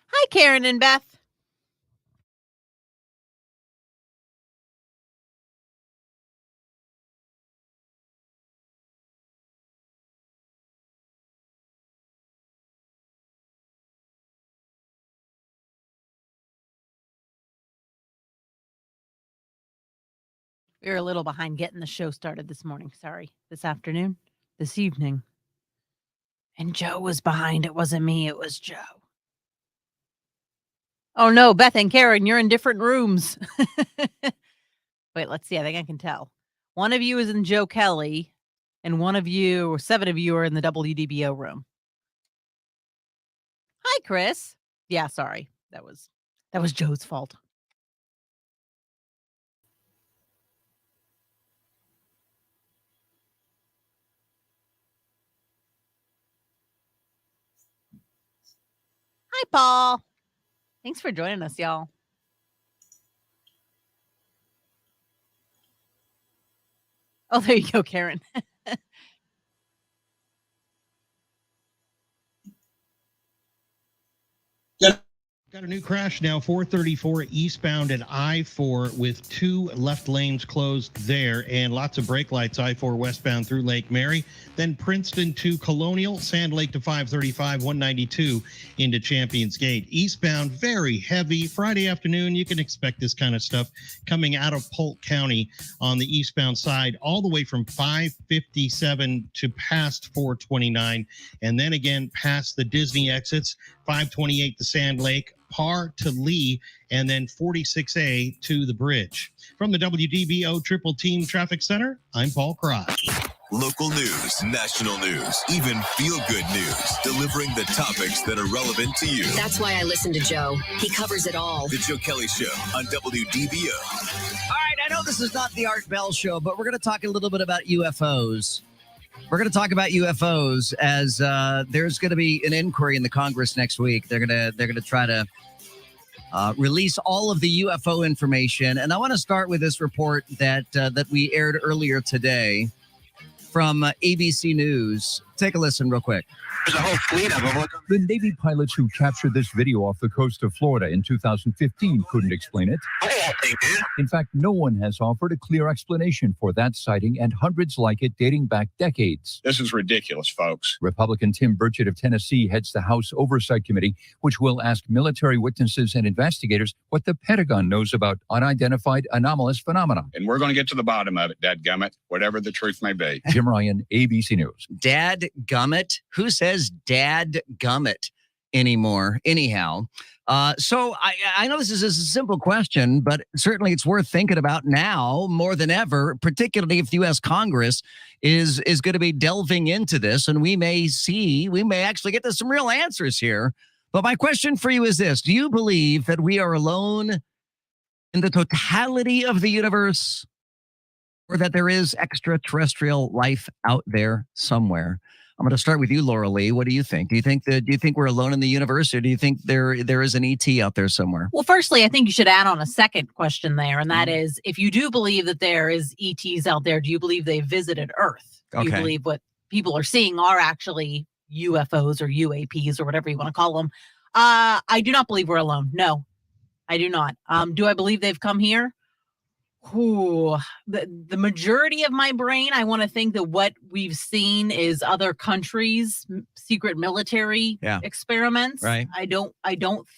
Hi, Karen and Beth. We were a little behind getting the show started this morning. Sorry. This afternoon. This evening. And Joe was behind. It wasn't me. It was Joe. Oh, no. Beth and Karen, you're in different rooms. Wait, let's see. I think I can tell. One of you is in Joe Kelley, and one of you, or 7 of you, are in the WDBO room. Hi, Chris. Yeah, sorry. That was Joe's fault. Hi, Paul. Thanks for joining us, y'all. Oh, there you go, Karen. Got a new crash now, 434 eastbound at I-4 with 2 left lanes closed there and lots of brake lights, I-4 westbound through Lake Mary. Then Princeton to Colonial, Sand Lake to 535, 192 into Champions Gate. Eastbound, very heavy. Friday afternoon, you can expect this kind of stuff coming out of Polk County on the eastbound side, all the way from 557 to past 429, and then again past the Disney exits, 528 to Sand Lake, Par to Lee, and then 46A to the bridge. From the WDBO Triple Team Traffic Center, I'm Paul Cross. Local news, national news, even feel-good news, delivering the topics that are relevant to you. That's why I listen to Joe. He covers it all. The Joe Kelley Show on WDBO. All right, I know this is not the Art Bell Show, but we're going to talk a little bit about UFOs. We're going to talk about UFOs as there's going to be an inquiry in the Congress next week. They're going to try to release all of the UFO information, and I want to start with this report that we aired earlier today from ABC News. Take a listen real quick. There's a whole fleet of them. The Navy pilots who captured this video off the coast of Florida in 2015 couldn't explain it. In fact, no one has offered a clear explanation for that sighting and hundreds like it dating back decades. This is ridiculous, folks. Republican Tim Burchett of Tennessee heads the House Oversight Committee, which will ask military witnesses and investigators what the Pentagon knows about unidentified anomalous phenomena. And we're going to get to the bottom of it, dadgummit, whatever the truth may be. Jim Ryan, ABC News. Dadgummit? Who says dadgummit anymore? Anyhow, so I know this is a simple question, but certainly it's worth thinking about now more than ever, particularly if the U.S. Congress is going to be delving into this, and we may actually get to some real answers here. But my question for you is this: do you believe that we are alone in the totality of the universe, or that there is extraterrestrial life out there somewhere? I'm going to start with you, Laura Lee. What do you think? Do you think we're alone in the universe, or do you think there is an ET out there somewhere? Well, firstly, I think you should add on a second question there, and that is, if you do believe that there is ETs out there, do you believe they visited Earth? Do you believe what people are seeing are actually UFOs or UAPs or whatever you want to call them? I do not believe we're alone. No, I do not. Do I believe they've come here? The majority of my brain, I want to think that what we've seen is other countries' secret military experiments. Right. I don't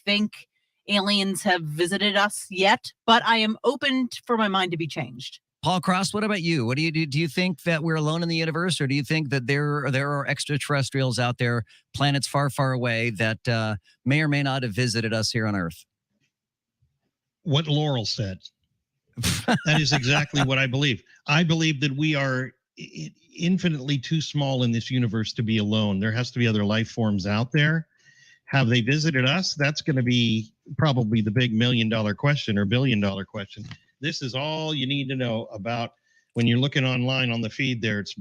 think aliens have visited us yet, but I am open for my mind to be changed. Paul Cross, what about you? What do you do? Do you think that we're alone in the universe, or do you think that there are extraterrestrials out there, planets far, far away, that may or may not have visited us here on Earth? What Laurel said. That is exactly what I believe. I believe that we are infinitely too small in this universe to be alone. There has to be other life forms out there. Have they visited us? That's going to be probably the big $1 million question or $1 billion question. This is all you need to know about when you're looking online on the feed there. It's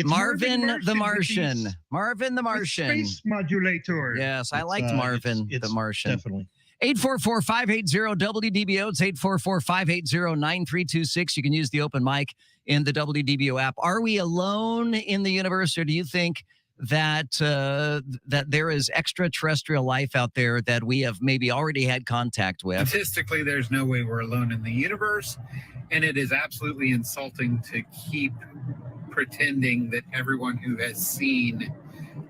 Marvin the Martian. Marvin the Martian. Space modulator. Yes, I liked Marvin the Martian. Definitely. 844-580-WDBO. It's 844-580-9326. You can use the open mic in the WDBO app. Are we alone in the universe, or do you think that there is extraterrestrial life out there that we have maybe already had contact with. Statistically, there's no way we're alone in the universe, and it is absolutely insulting to keep pretending that everyone who has seen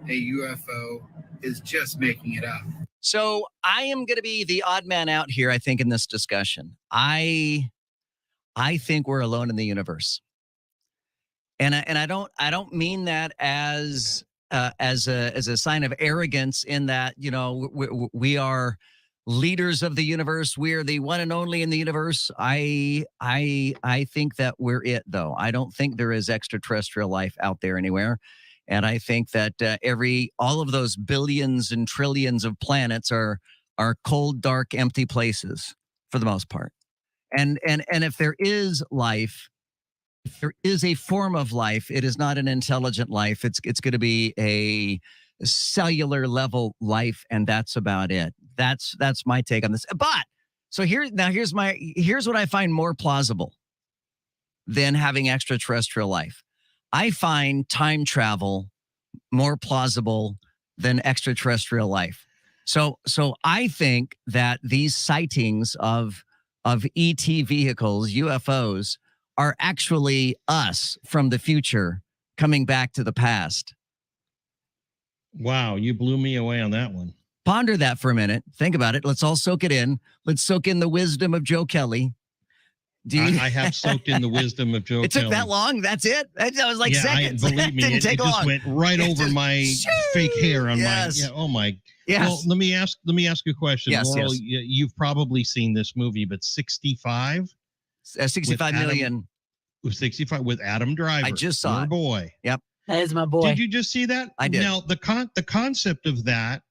a UFO is just making it up. So I am going to be the odd man out here, I think, in this discussion. I think we're alone in the universe, and I don't mean that as a sign of arrogance. In that, you know, we are leaders of the universe. We are the one and only in the universe. I think that we're it, though. I don't think there is extraterrestrial life out there anywhere. And I think that all of those billions and trillions of planets are cold, dark, empty places for the most part. And if there is life, if there is a form of life, it is not an intelligent life. It's going to be a cellular level life, and that's about it. That's my take on this. But so here's what I find more plausible than having extraterrestrial life. I find time travel more plausible than extraterrestrial life. So I think that these sightings of ET vehicles, UFOs, are actually us from the future coming back to the past. Wow, you blew me away on that one. Ponder that for a minute. Think about it. Let's all soak it in. Let's soak in the wisdom of Joe Kelley. I have soaked in the wisdom of Joe Kelley. It took that long? That's it? That was like seconds. Believe me, it didn't take just long. went right over my fake hair on my. Yeah, oh my. Yes. Well, let me ask you a question. Yes, Laurel, yes. You've probably seen this movie, but 65. 65 million. 65 with Adam Driver. I just saw your it. boy. Yep. That is my boy. Did you just see that? I did. Now the concept of that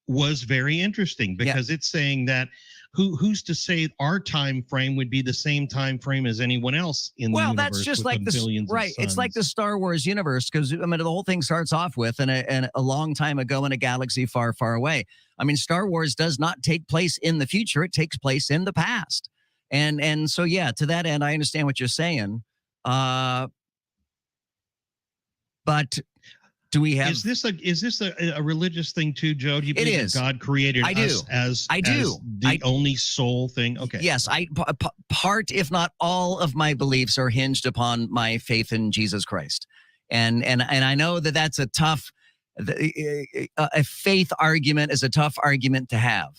was very interesting because it's saying that who's to say our time frame would be the same time frame as anyone else in the universe? Well, that's just like the right. It's like the Star Wars universe, because I mean the whole thing starts off with and a long time ago in a galaxy far, far away. I mean, Star Wars does not take place in the future; it takes place in the past. And so yeah, to that end, I understand what you're saying. But do we have? Is this a religious thing too, Joe? Do you believe that God created us as the only soul thing? Okay. Yes, part, if not all, of my beliefs are hinged upon my faith in Jesus Christ, and I know that that's a tough. A faith argument is a tough argument to have.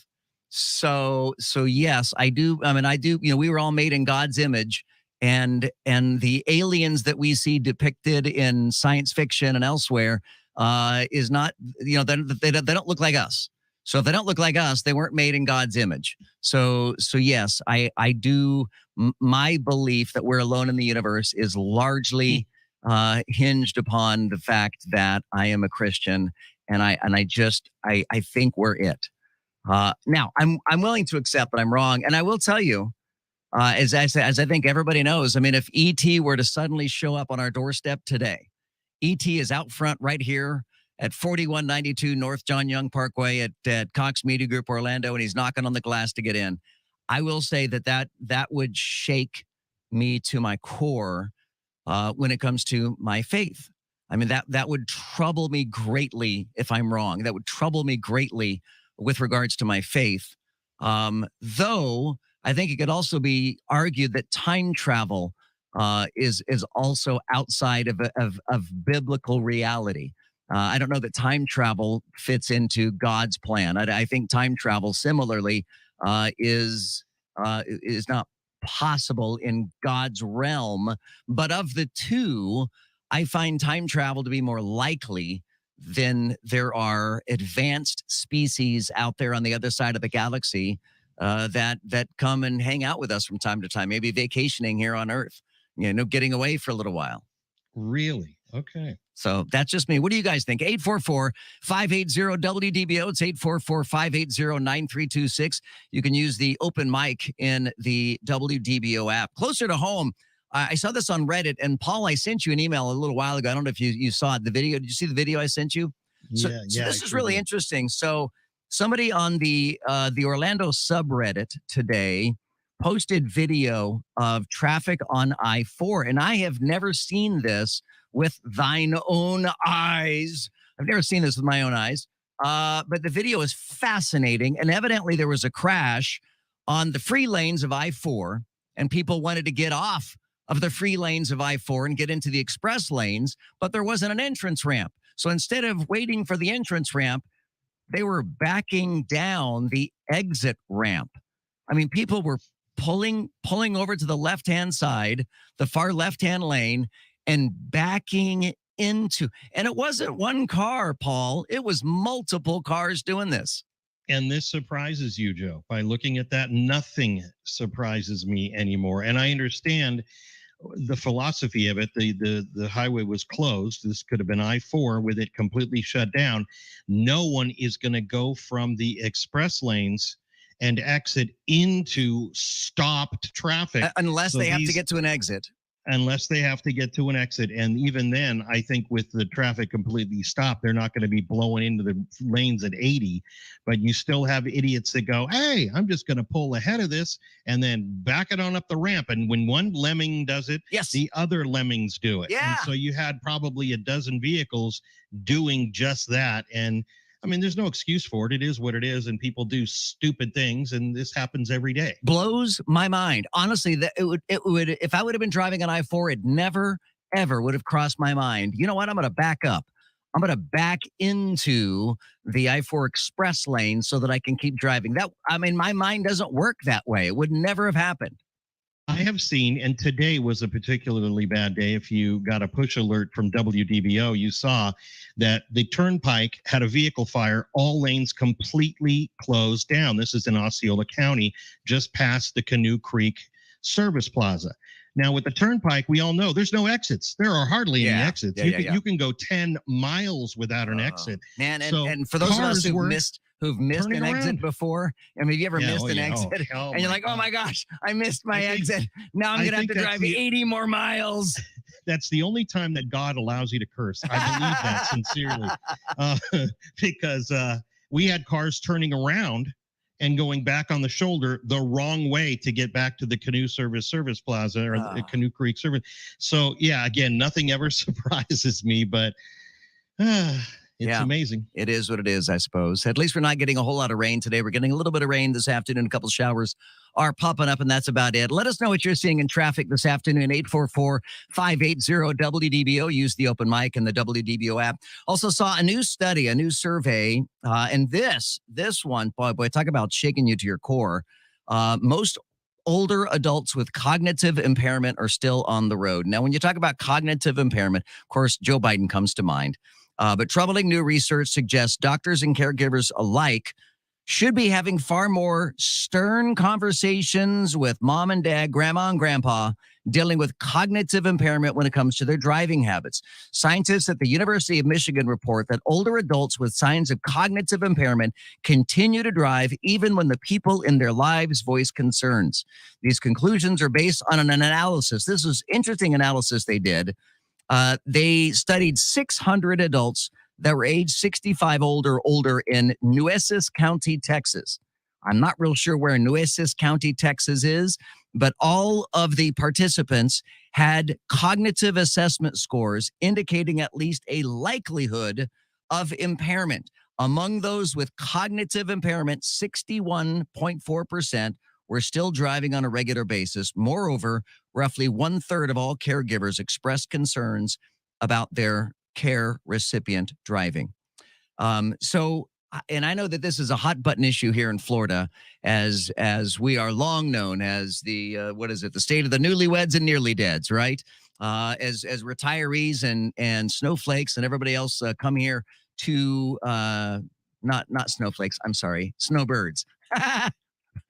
So yes, I do. I mean, I do. You know, we were all made in God's image. And the aliens that we see depicted in science fiction and elsewhere is not, you know, they don't look like us. So if they don't look like us, they weren't made in God's image. So yes, I do. My belief that we're alone in the universe is largely hinged upon the fact that I am a Christian, and I think we're it. Now I'm willing to accept that I'm wrong, and I will tell you. As I think everybody knows, I mean, if ET were to suddenly show up on our doorstep today, ET is out front right here at 4192 North John Young Parkway at Cox Media Group Orlando, and he's knocking on the glass to get in. I will say that would shake me to my core when it comes to my faith. I mean, that would trouble me greatly if I'm wrong. That would trouble me greatly with regards to my faith. Though I think it could also be argued that time travel is also outside of biblical reality. I don't know that time travel fits into God's plan. I think time travel similarly is not possible in God's realm. But of the two, I find time travel to be more likely than there are advanced species out there on the other side of the galaxy that come and hang out with us from time to time, maybe vacationing here on Earth, you know, getting away for a little while. Really? Okay. So that's just me. What do you guys think? 844-580-WDBO. It's 844-580-9326. You can use the open mic in the WDBO app. Closer to home, I saw this on Reddit, and Paul, I sent you an email a little while ago. I don't know if you saw it, the video. Did you see the video I sent you? So this is really interesting. So somebody on the Orlando subreddit today posted video of traffic on I-4, and I have never seen this with thine own eyes. I've never seen this with my own eyes. But the video is fascinating. And evidently there was a crash on the free lanes of I-4, and people wanted to get off of the free lanes of I-4 and get into the express lanes, but there wasn't an entrance ramp. So instead of waiting for the entrance ramp, they were backing down the exit ramp. I mean, people were pulling over to the left-hand side, the far left-hand lane, and backing into, and it wasn't one car, Paul. It was multiple cars doing this. And this surprises you, Joe. By looking at that, nothing surprises me anymore. And I understand the philosophy of it. The highway was closed. This could have been I-4 with it completely shut down. No one is going to go from the express lanes and exit into stopped traffic. Unless they have to get to an exit. Unless they have to get to an exit. And even then, I think with the traffic completely stopped, they're not going to be blowing into the lanes at 80. But you still have idiots that go, hey, I'm just going to pull ahead of this and then back it on up the ramp. And when one lemming does it, yes, the other lemmings do it. Yeah. And so you had probably a dozen vehicles doing just that. And I mean, there's no excuse for it. It is what it is, and people do stupid things, and this happens every day. Blows my mind. Honestly, that it would if I would have been driving on I-4, it never, ever would have crossed my mind. You know what? I'm going to back up. I'm going to back into the I-4 express lane so that I can keep driving. My mind doesn't work that way. It would never have happened. I have seen, and today was a particularly bad day. If you got a push alert from WDBO, you saw that the turnpike had a vehicle fire, all lanes completely closed down. This is in Osceola County, just past the Canoe Creek Service Plaza. Now, with the turnpike, we all know there's no exits. There are hardly any exits. You can go 10 miles without an exit. Man, So and for those of us who've missed an exit around before. I mean, have you ever missed an exit? And you're like, oh my gosh, I missed my exit. Now I'm going to have to drive 80 more miles. That's the only time that God allows you to curse. I believe that sincerely. Because we had cars turning around and going back on the shoulder the wrong way to get back to the Canoe Service Plaza or the Canoe Creek Service. So, yeah, again, nothing ever surprises me, but it's amazing. It is what it is, I suppose. At least we're not getting a whole lot of rain today. We're getting a little bit of rain this afternoon. A couple showers are popping up, and that's about it. Let us know what you're seeing in traffic this afternoon. 844-580-WDBO. Use the open mic and the WDBO app. Also saw a new study, a new survey, and this one, boy, talk about shaking you to your core. Most older adults with cognitive impairment are still on the road. Now, when you talk about cognitive impairment, of course, Joe Biden comes to mind. But troubling new research suggests doctors and caregivers alike should be having far more stern conversations with mom and dad, grandma and grandpa, dealing with cognitive impairment when it comes to their driving habits. Scientists at the University of Michigan report that older adults with signs of cognitive impairment continue to drive even when the people in their lives voice concerns. These conclusions are based on an analysis. This is interesting analysis they did. They studied 600 adults that were age 65 older in Nueces County, Texas. I'm not real sure where Nueces County, Texas is, but all of the participants had cognitive assessment scores indicating at least a likelihood of impairment. Among those with cognitive impairment, 61.4% were still driving on a regular basis. Moreover, roughly 1/3 of all caregivers expressed concerns about their care recipient driving. And I know that this is a hot button issue here in Florida, as we are long known as the the state of the newlyweds and nearly deads, right? As retirees and snowflakes and everybody else come here to not snowflakes. I'm sorry, snowbirds.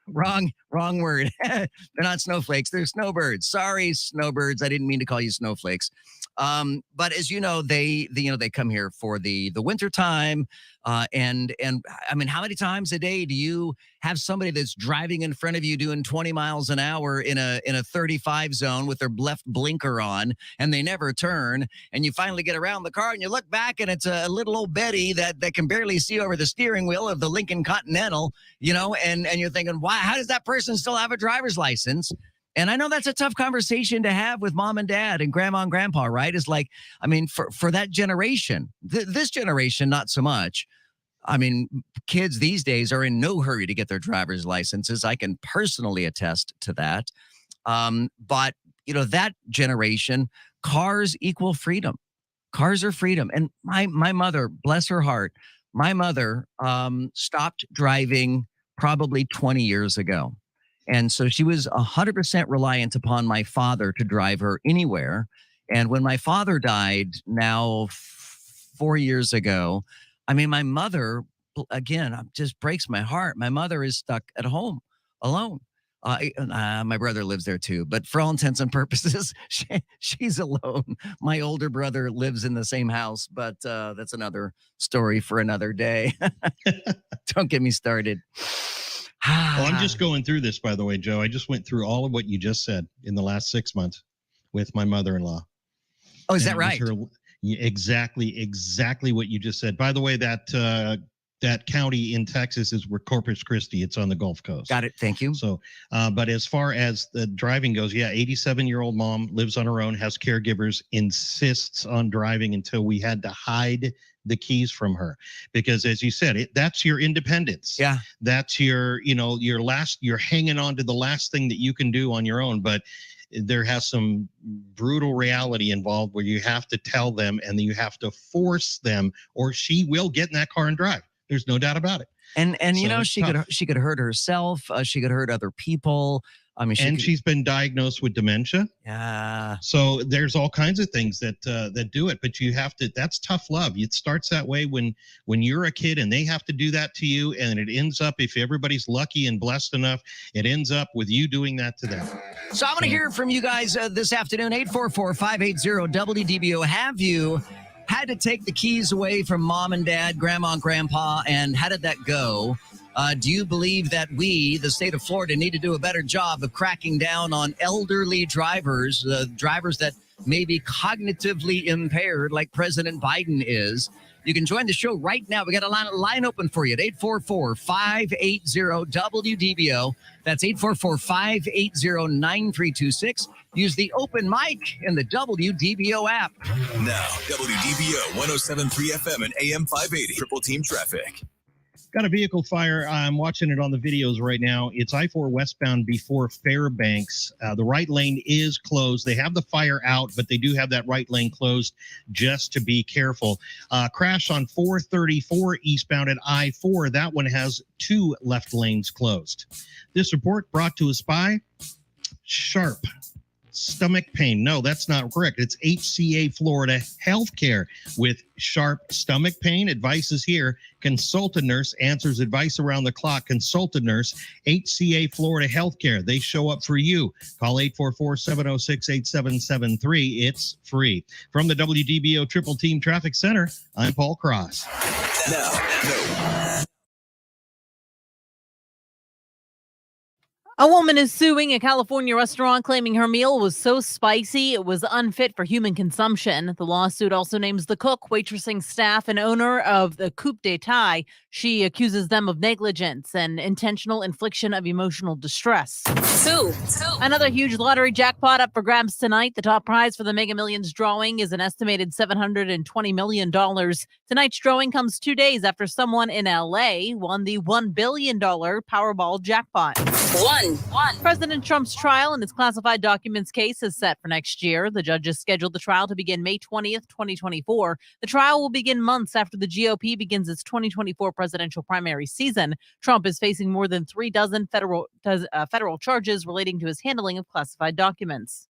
Wrong word. They're not snowflakes. They're snowbirds. Sorry, snowbirds. I didn't mean to call you snowflakes. But as you know, they come here for the winter time. And I mean, how many times a day do you have somebody that's driving in front of you doing 20 miles an hour in a 35 zone with their left blinker on, and they never turn, and you finally get around the car and you look back and it's a little old Betty that can barely see over the steering wheel of the Lincoln Continental, and you're thinking, why? How does that person still have a driver's license? And I know that's a tough conversation to have with mom and dad and grandma and grandpa, right? Is like, I mean, for that generation, this generation, not so much. I mean, kids these days are in no hurry to get their driver's licenses. I can personally attest to that. But, that generation, cars equal freedom. Cars are freedom. And my mother, bless her heart, my mother stopped driving probably 20 years ago. And so she was 100% reliant upon my father to drive her anywhere. And when my father died now 4 years ago, I mean, my mother, again, just breaks my heart. My mother is stuck at home alone. My brother lives there too, but for all intents and purposes, she's alone. My older brother lives in the same house, but that's another story for another day. Don't get me started. Well, I'm just going through this, by the way, Joe. I just went through all of what you just said in the last 6 months with my mother-in-law. Oh, is that right? Exactly what you just said. By the way, that county in Texas is where Corpus Christi. It's on the Gulf Coast. Got it. Thank you. So, but as far as the driving goes, 87-year-old mom lives on her own, has caregivers, insists on driving until we had to hide the keys from her because, as you said, that's your independence. Yeah, that's your you're hanging on to the last thing that you can do on your own. But there has some brutal reality involved where you have to tell them and then you have to force them, or she will get in that car and drive. There's no doubt about it. And she could hurt herself. She could hurt other people. I mean, she's been diagnosed with dementia. Yeah. So there's all kinds of things that do it, but you have to. That's tough love. It starts that way when you're a kid and they have to do that to you, and it ends up, if everybody's lucky and blessed enough, it ends up with you doing that to them. So I want to hear from you guys this afternoon. 844-580-WDBO. Have you had to take the keys away from mom and dad, grandma and grandpa, and how did that go? Do you believe that we, the state of Florida, need to do a better job of cracking down on elderly drivers, drivers that may be cognitively impaired like President Biden is? You can join the show right now. We got a line open for you at 844-580-WDBO. That's 844-580-9326. Use the open mic in the WDBO app. Now, WDBO 107.3 FM and AM 580. Triple Team Traffic. Got a vehicle fire. I'm watching it on the videos right now. It's I-4 westbound before Fairbanks. The right lane is closed. They have the fire out, but they do have that right lane closed just to be careful. Crash on 434 eastbound at I-4. That one has 2 left lanes closed. This report brought to us by Sharp. Stomach pain. No, that's not correct. It's HCA Florida Healthcare with Sharp stomach pain. Advice is here. Consult a nurse. Answers advice around the clock. Consult a nurse. HCA Florida Healthcare. They show up for you. Call 844-706-8773. It's free. From the WDBO Triple Team Traffic Center, I'm Paul Cross. A woman is suing a California restaurant claiming her meal was so spicy it was unfit for human consumption. The lawsuit also names the cook, waitressing staff, and owner of the Coupe d'Etat. She accuses them of negligence and intentional infliction of emotional distress. Two. Another huge lottery jackpot up for grabs tonight. The top prize for the Mega Millions drawing is an estimated $720 million. Tonight's drawing comes 2 days after someone in L.A. won the $1 billion Powerball jackpot. One. President Trump's trial in his classified documents case is set for next year. The judges scheduled the trial to begin May 20th, 2024. The trial will begin months after the GOP begins its 2024 presidential primary season. Trump is facing more than 3 dozen federal charges relating to his handling of classified documents.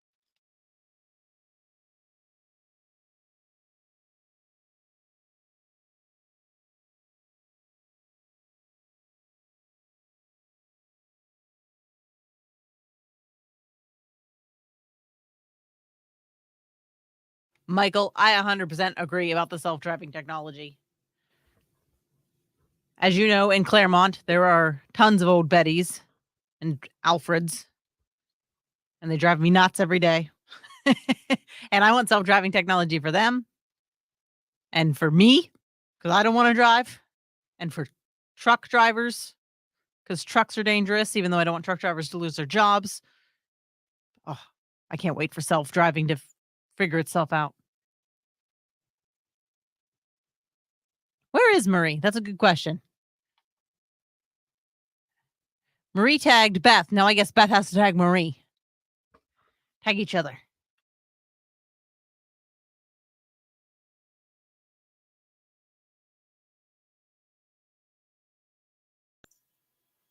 Michael, I 100% agree about the self-driving technology. As you know, in Claremont, there are tons of old Bettys and Alfreds, and they drive me nuts every day. And I want self-driving technology for them and for me, because I don't want to drive, and for truck drivers, because trucks are dangerous, even though I don't want truck drivers to lose their jobs. I can't wait for self-driving to figure itself out. Where is Marie? That's a good question. Marie tagged Beth. Now I guess Beth has to tag Marie. Tag each other.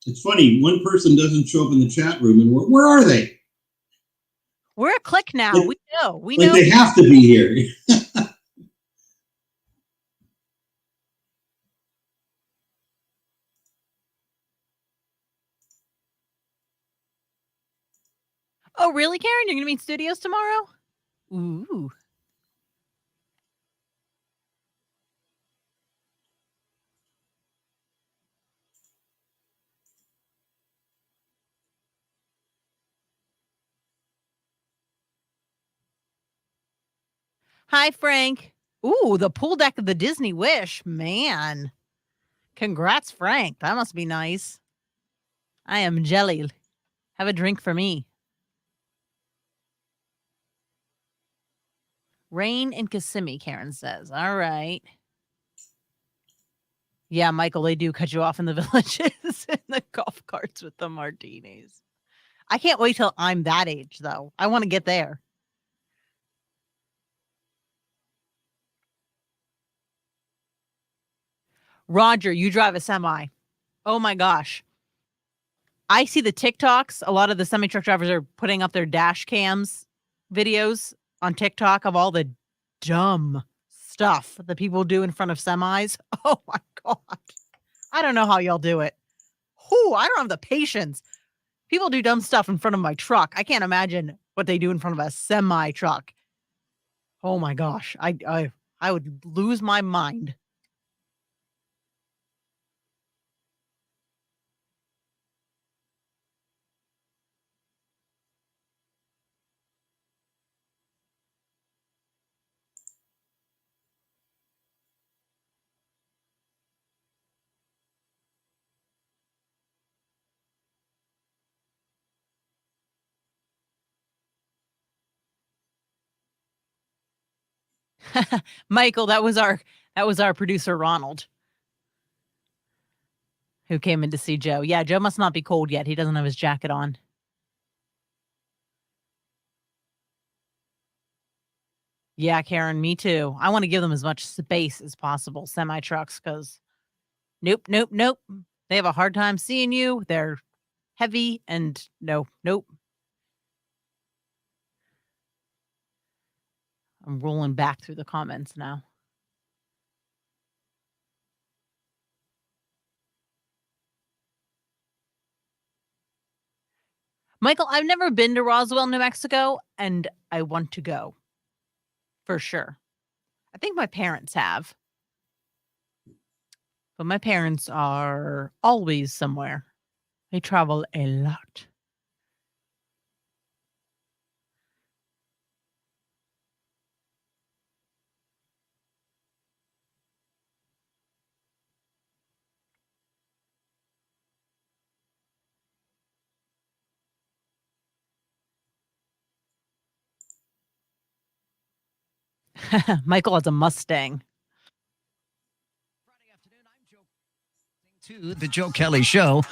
It's funny, one person doesn't show up in the chat room, and where are they? We're a click now. Like, we know. We like know. they have to be here. Oh, really, Karen? You're going to be in studios tomorrow? Ooh. Hi, Frank. Ooh, the pool deck of the Disney Wish. Man. Congrats, Frank. That must be nice. I am jelly. Have a drink for me. Rain in Kissimmee, Karen says. All right. Yeah, Michael, they do cut you off in the villages in the golf carts with the martinis. I can't wait till I'm that age, though. I want to get there. Roger, you drive a semi. Oh my gosh. I see the TikToks. A lot of the semi truck drivers are putting up their dash cams videos on TikTok of all the dumb stuff that people do in front of semis. Oh my God. I don't know how y'all do it. I don't have the patience. People do dumb stuff in front of my truck. I can't imagine what they do in front of a semi truck. Oh my gosh. I would lose my mind. Michael, that was our producer Ronald, who came in to see Joe. Yeah, Joe must not be cold yet. He doesn't have his jacket on. Yeah, Karen, me too. I want to give them as much space as possible, semi trucks, because nope. They have a hard time seeing you. They're heavy and nope. I'm rolling back through the comments now. Michael, I've never been to Roswell, New Mexico, and I want to go. For sure. I think my parents have. But my parents are always somewhere. They travel a lot. Michael has a Mustang. Friday afternoon, I'm Joe. To the Joe Kelley Show.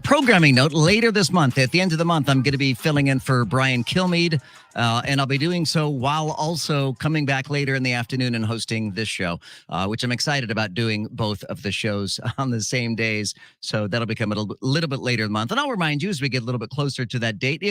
Programming note, later this month, at the end of the month, I'm going to be filling in for Brian Kilmeade, and I'll be doing so while also coming back later in the afternoon and hosting this show, which I'm excited about doing both of the shows on the same days. So that'll become a little bit later in the month. And I'll remind you as we get a little bit closer to that date,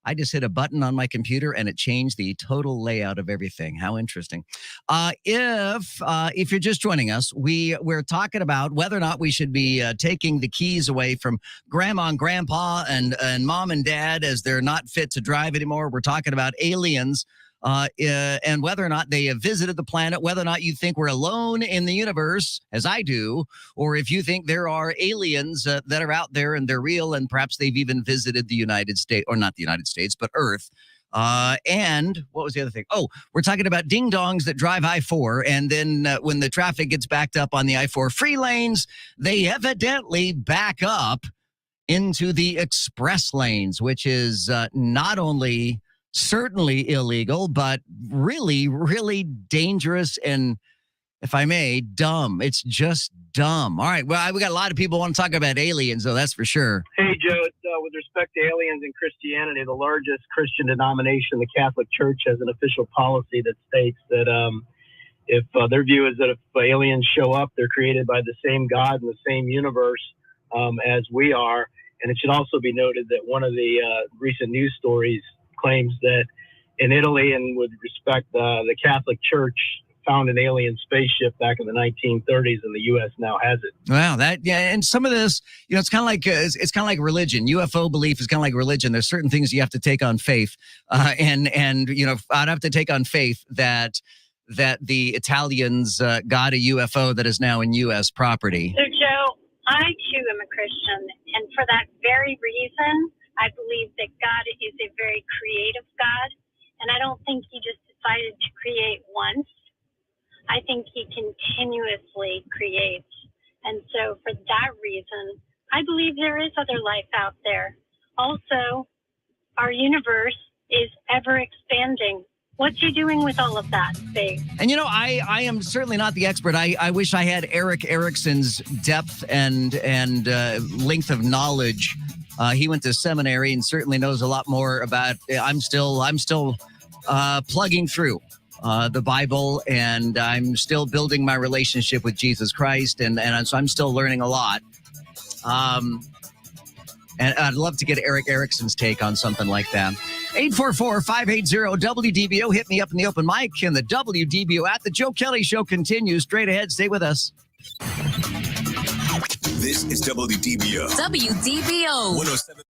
I just hit a button on my computer and it changed the total layout of everything. How interesting. If you're just joining us, we're talking about whether or not we should be taking the keys away from grandma and grandpa and mom and dad as they're not fit to drive anymore. We're talking about aliens and whether or not they have visited the planet, whether or not you think we're alone in the universe, as I do, or if you think there are aliens that are out there and they're real and perhaps they've even visited the United States, or not the United States, but Earth. And what was the other thing? Oh, we're talking about ding-dongs that drive I-4, and then when the traffic gets backed up on the I-4 free lanes, they evidently back up into the express lanes, which is not only certainly illegal, but really, really dangerous and, if I may, dumb. It's just dumb. All right. Well, we got a lot of people want to talk about aliens, though, that's for sure. Hey, Joe, with respect to aliens and Christianity, the largest Christian denomination, the Catholic Church, has an official policy that states that if their view is that if aliens show up, they're created by the same God in the same universe as we are. And it should also be noted that one of the recent news stories claims that in Italy, and with respect, the Catholic Church found an alien spaceship back in the 1930s, and the U.S. now has it. Wow, and some of this, it's kind of like religion. UFO belief is kind of like religion. There's certain things you have to take on faith, and I'd have to take on faith that the Italians got a UFO that is now in U.S. property. So, Joe, I too am a Christian, and for that very reason, I believe that God is a very creative God, and I don't think He just decided to create once. I think He continuously creates. And so for that reason, I believe there is other life out there. Also, our universe is ever expanding. What's He doing with all of that space? And I am certainly not the expert. I wish I had Eric Erickson's depth and length of knowledge. He went to seminary and certainly knows a lot more about. I'm still plugging through the Bible, and I'm still building my relationship with Jesus Christ, and so I'm still learning a lot. And I'd love to get Eric Erickson's take on something like that. 844-580-WDBO. Hit me up in the open mic and the WDBO app. The Joe Kelley Show continues straight ahead. Stay with us. This is WDBO. WDBO. 107.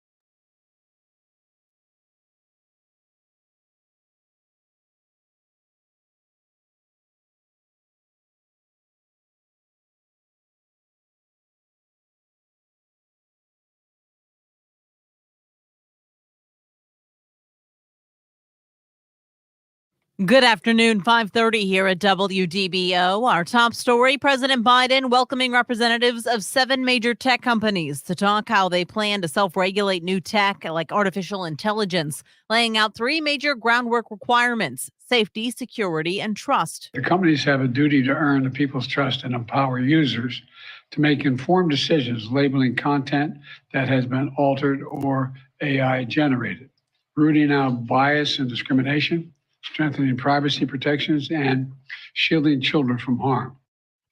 Good afternoon, 5:30 here at WDBO. Our top story, President Biden welcoming representatives of 7 major tech companies to talk how they plan to self-regulate new tech like artificial intelligence, laying out 3 major groundwork requirements: safety, security, and trust. The companies have a duty to earn the people's trust and empower users to make informed decisions labeling content that has been altered or AI generated, rooting out bias and discrimination, strengthening privacy protections, and shielding children from harm.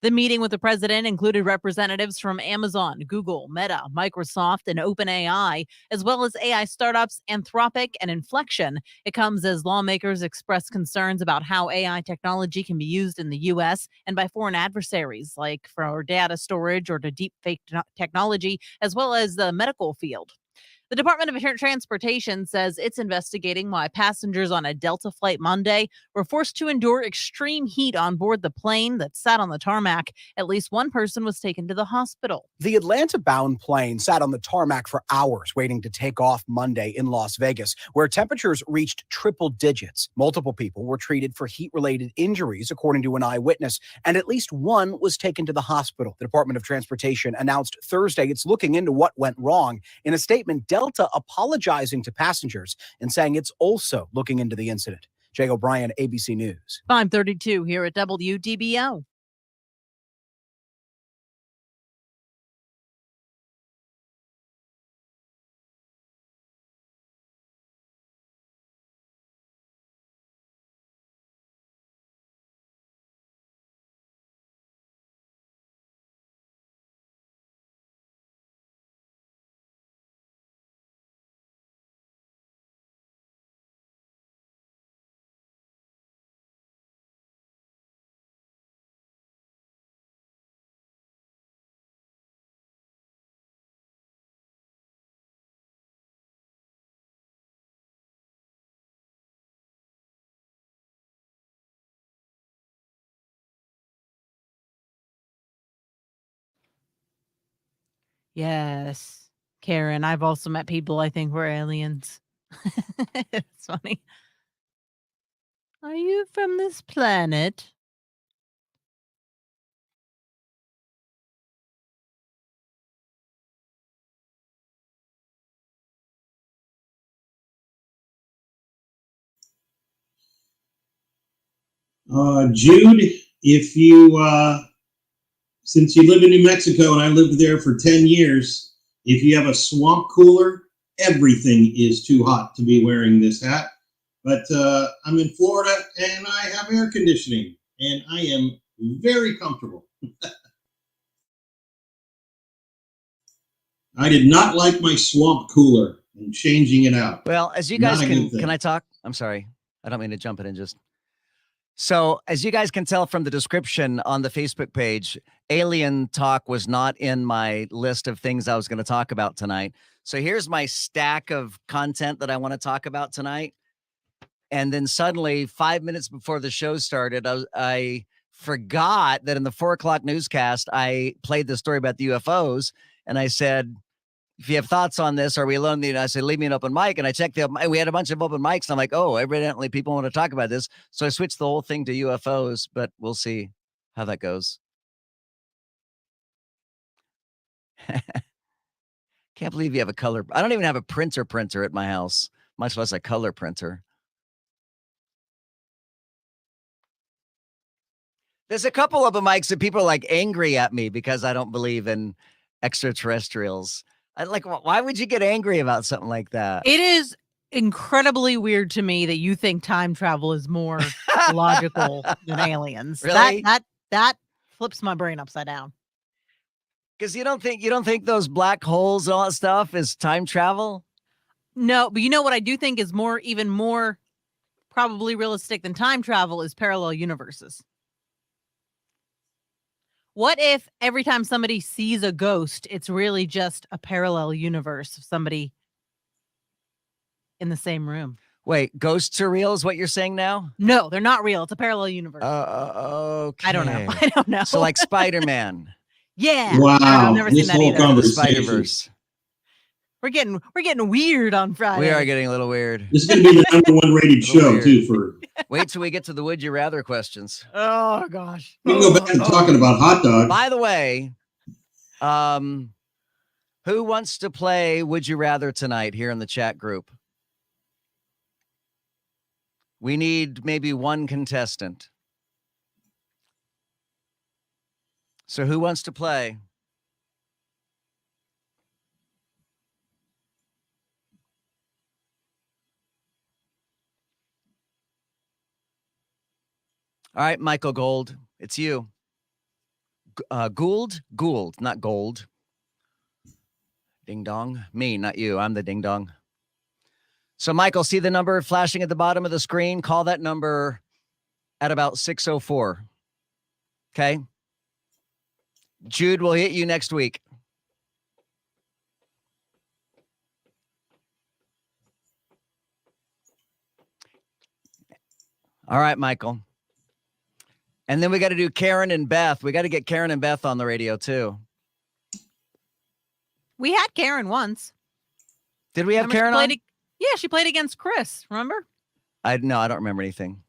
The meeting with the president included representatives from Amazon, Google, Meta, Microsoft, and OpenAI, as well as AI startups Anthropic and Inflection. It comes as lawmakers express concerns about how AI technology can be used in the U.S. and by foreign adversaries, like for data storage or to deepfake technology, as well as the medical field. The Department of Transportation says it's investigating why passengers on a Delta flight Monday were forced to endure extreme heat on board the plane that sat on the tarmac. At least one person was taken to the hospital. The Atlanta-bound plane sat on the tarmac for hours waiting to take off Monday in Las Vegas, where temperatures reached triple digits. Multiple people were treated for heat-related injuries, according to an eyewitness, and at least one was taken to the hospital. The Department of Transportation announced Thursday it's looking into what went wrong. In a statement, Delta apologizing to passengers and saying it's also looking into the incident. Jay O'Brien, ABC News. 5:32 here at WDBO. Yes, Karen, I've also met people I think were aliens. It's funny. Are you from this planet? Jude, if you, since you live in New Mexico and I lived there for 10 years, if you have a swamp cooler, everything is too hot to be wearing this hat. But I'm in Florida and I have air conditioning and I am very comfortable. I did not like my swamp cooler and changing it out. Well, as you guys can I talk? I'm sorry. I don't mean to jump in and just. So as you guys can tell from the description on the Facebook page, alien talk was not in my list of things I was going to talk about tonight. So here's my stack of content that I want to talk about tonight. And then suddenly 5 minutes before the show started, I forgot that in the 4:00 newscast, I played the story about the UFOs. And I said, if you have thoughts on this, are we alone? And I said, leave me an open mic. And I checked we had a bunch of open mics. And I'm like, oh, evidently people want to talk about this. So I switched the whole thing to UFOs, but we'll see how that goes. Can't believe you have a color. I don't even have a printer at my house, much less a color printer. There's a couple open mics that people are like angry at me because I don't believe in extraterrestrials. Why would you get angry about something like that? It is incredibly weird to me that you think time travel is more logical than aliens. Really? That flips my brain upside down. Because you don't think those black holes and all that stuff is time travel? No, but you know what I do think is even more probably realistic than time travel is parallel universes. What if every time somebody sees a ghost, it's really just a parallel universe of somebody in the same room? Wait, ghosts are real is what you're saying now? No, they're not real. It's a parallel universe. Okay. I don't know. So like Spider-Man. Yeah. Wow. I've never seen that either. Conversation. Spider-Verse. We're getting weird on Friday. We are getting a little weird. This is going to be the #1 rated show weird. too. For wait till we get to the would you rather questions. Oh gosh. we can go back and talking about hot dogs. By the way, who wants to play Would You Rather tonight here in the chat group? We need maybe one contestant. So who wants to play? All right, Michael Gold, it's you. Gould, not Gold. Ding dong. Me, not you. I'm the ding dong. So, Michael, see the number flashing at the bottom of the screen? Call that number at about 6:04. Okay? Jude will hit you next week. All right, Michael. And then we got to do Karen and Beth. We got to get Karen and Beth on the radio, too. We had Karen once. Did we have Karen on? Yeah, she played against Chris. Remember? No, I don't remember anything.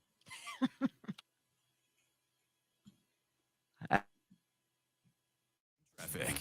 Traffic.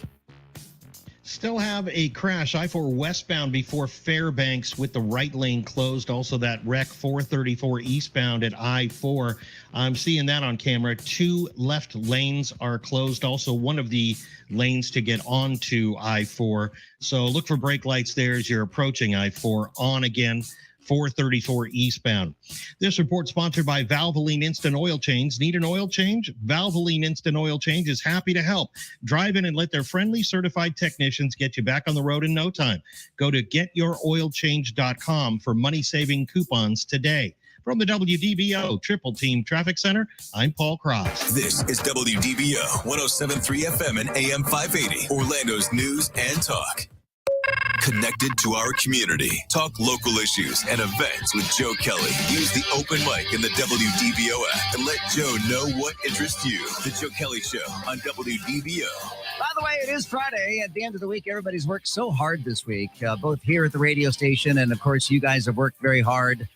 Still have a crash, I-4 westbound before Fairbanks with the right lane closed. Also that wreck 434 eastbound at I-4. I'm seeing that on camera. 2 left lanes are closed. Also one of the lanes to get onto I-4. So look for brake lights there as you're approaching I-4. On again. 434 eastbound. This report sponsored by Valvoline Instant Oil Change. Need an oil change? Valvoline Instant Oil Change is happy to help. Drive in and let their friendly certified technicians get you back on the road in no time. Go to getyouroilchange.com for money-saving coupons today. From the WDBO Triple Team Traffic Center, I'm Paul Cross. This is WDBO 107.3 FM and AM 580, Orlando's news and talk. Connected to our community. Talk local issues and events with Joe Kelley. Use the open mic in the WDBO app and let Joe know what interests you. The Joe Kelley Show on WDBO. By the way, it is Friday. At the end of the week, everybody's worked so hard this week, both here at the radio station. And of course, you guys have worked very hard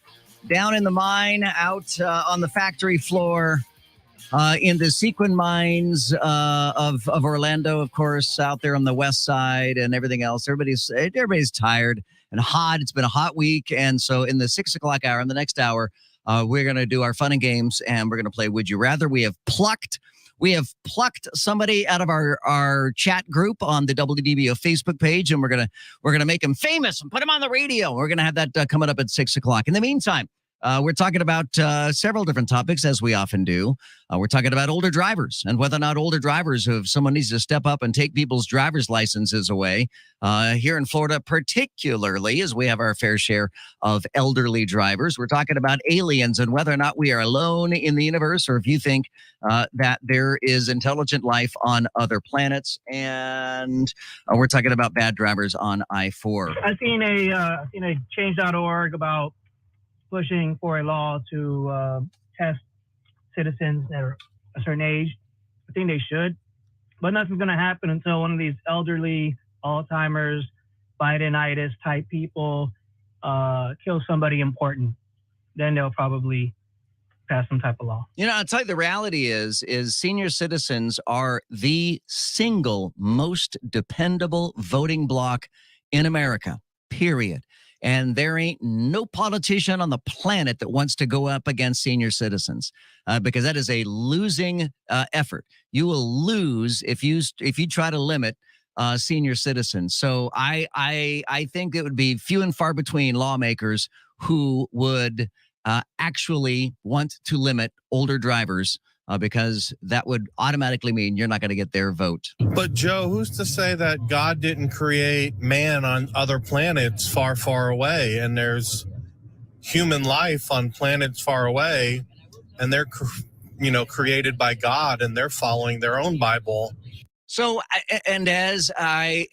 down in the mine, out on the factory floor. In the sequin mines of Orlando, of course, out there on the west side and everything else. Everybody's tired and hot. It's been a hot week. And so in the 6 o'clock hour, in the next hour, We're going to do our fun and games, and we're going to play Would You Rather. We have plucked somebody out of our chat group on the WDBO Facebook page, and we're gonna make him famous and put him on the radio. We're gonna have that coming up at 6:00. In the meantime, we're talking about several different topics, as we often do. We're talking about older drivers and whether or not older drivers, if someone needs to step up and take people's driver's licenses away. Here in Florida, particularly, as we have our fair share of elderly drivers. We're talking about aliens and whether or not we are alone in the universe, or if you think that there is intelligent life on other planets. And we're talking about bad drivers on I-4. I've seen a change.org about pushing for a law to test citizens that are a certain age. I think they should, but nothing's going to happen until one of these elderly Alzheimer's, Bidenitis type people kill somebody important. Then they'll probably pass some type of law. I'll tell you, the reality is senior citizens are the single most dependable voting bloc in America, period. And there ain't no politician on the planet that wants to go up against senior citizens because that is a losing effort. You will lose if you try to limit senior citizens. So I think it would be few and far between lawmakers who would actually want to limit older drivers because that would automatically mean you're not going to get their vote. But Joe, who's to say that God didn't create man on other planets far, far away, and there's human life on planets far away, and they're, created by God, and they're following their own Bible. So, and as I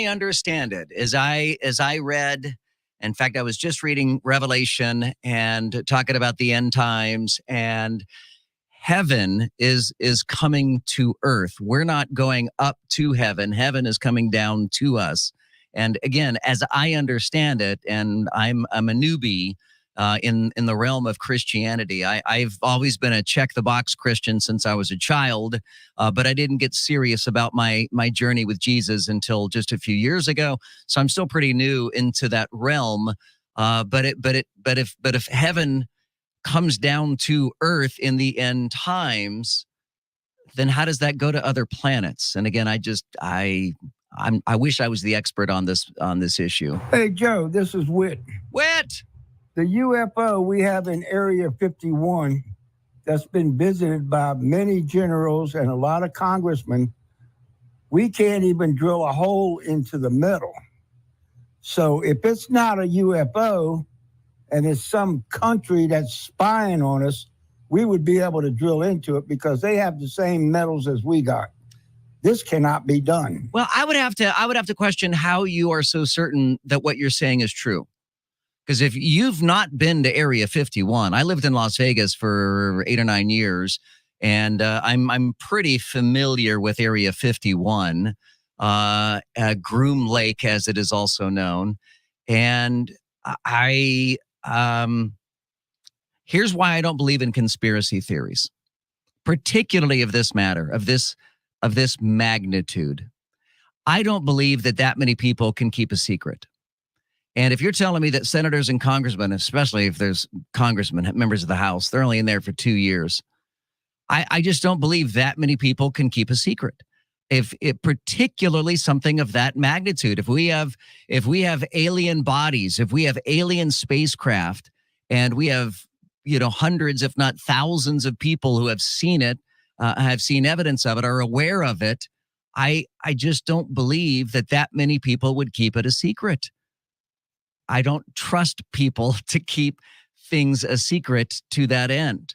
understand it, as I read, in fact, I was just reading Revelation and talking about the end times, and heaven is coming to earth. We're not going up to heaven. Heaven is coming down to us. And again, as I understand it, and I'm a newbie in the realm of Christianity. I've always been a check the box Christian since I was a child, but I didn't get serious about my journey with Jesus until just a few years ago. So I'm still pretty new into that realm. But if heaven comes down to earth in the end times, then how does that go to other planets? And again, I wish I was the expert on this issue. Hey Joe, this is Whit. Whit! The UFO we have in Area 51 that's been visited by many generals and a lot of congressmen, we can't even drill a hole into the middle. So if it's not a UFO, and it's some country that's spying on us, we would be able to drill into it because they have the same metals as we got. This cannot be done. Well, I would have to question how you are so certain that what you're saying is true. Because if you've not been to Area 51, I lived in Las Vegas for 8 or 9 years, and I'm pretty familiar with Area 51, Groom Lake, as it is also known, and here's why I don't believe in conspiracy theories, particularly of this matter, of this magnitude. I don't believe that many people can keep a secret. And if you're telling me that senators and congressmen, especially if there's congressmen, members of the House, they're only in there for 2 years, I just don't believe that many people can keep a secret. If it, particularly something of that magnitude, if we have alien bodies, if we have alien spacecraft, and we have hundreds, if not thousands, of people who have seen it, have seen evidence of it, are aware of it, I just don't believe that many people would keep it a secret. I don't trust people to keep things a secret to that end.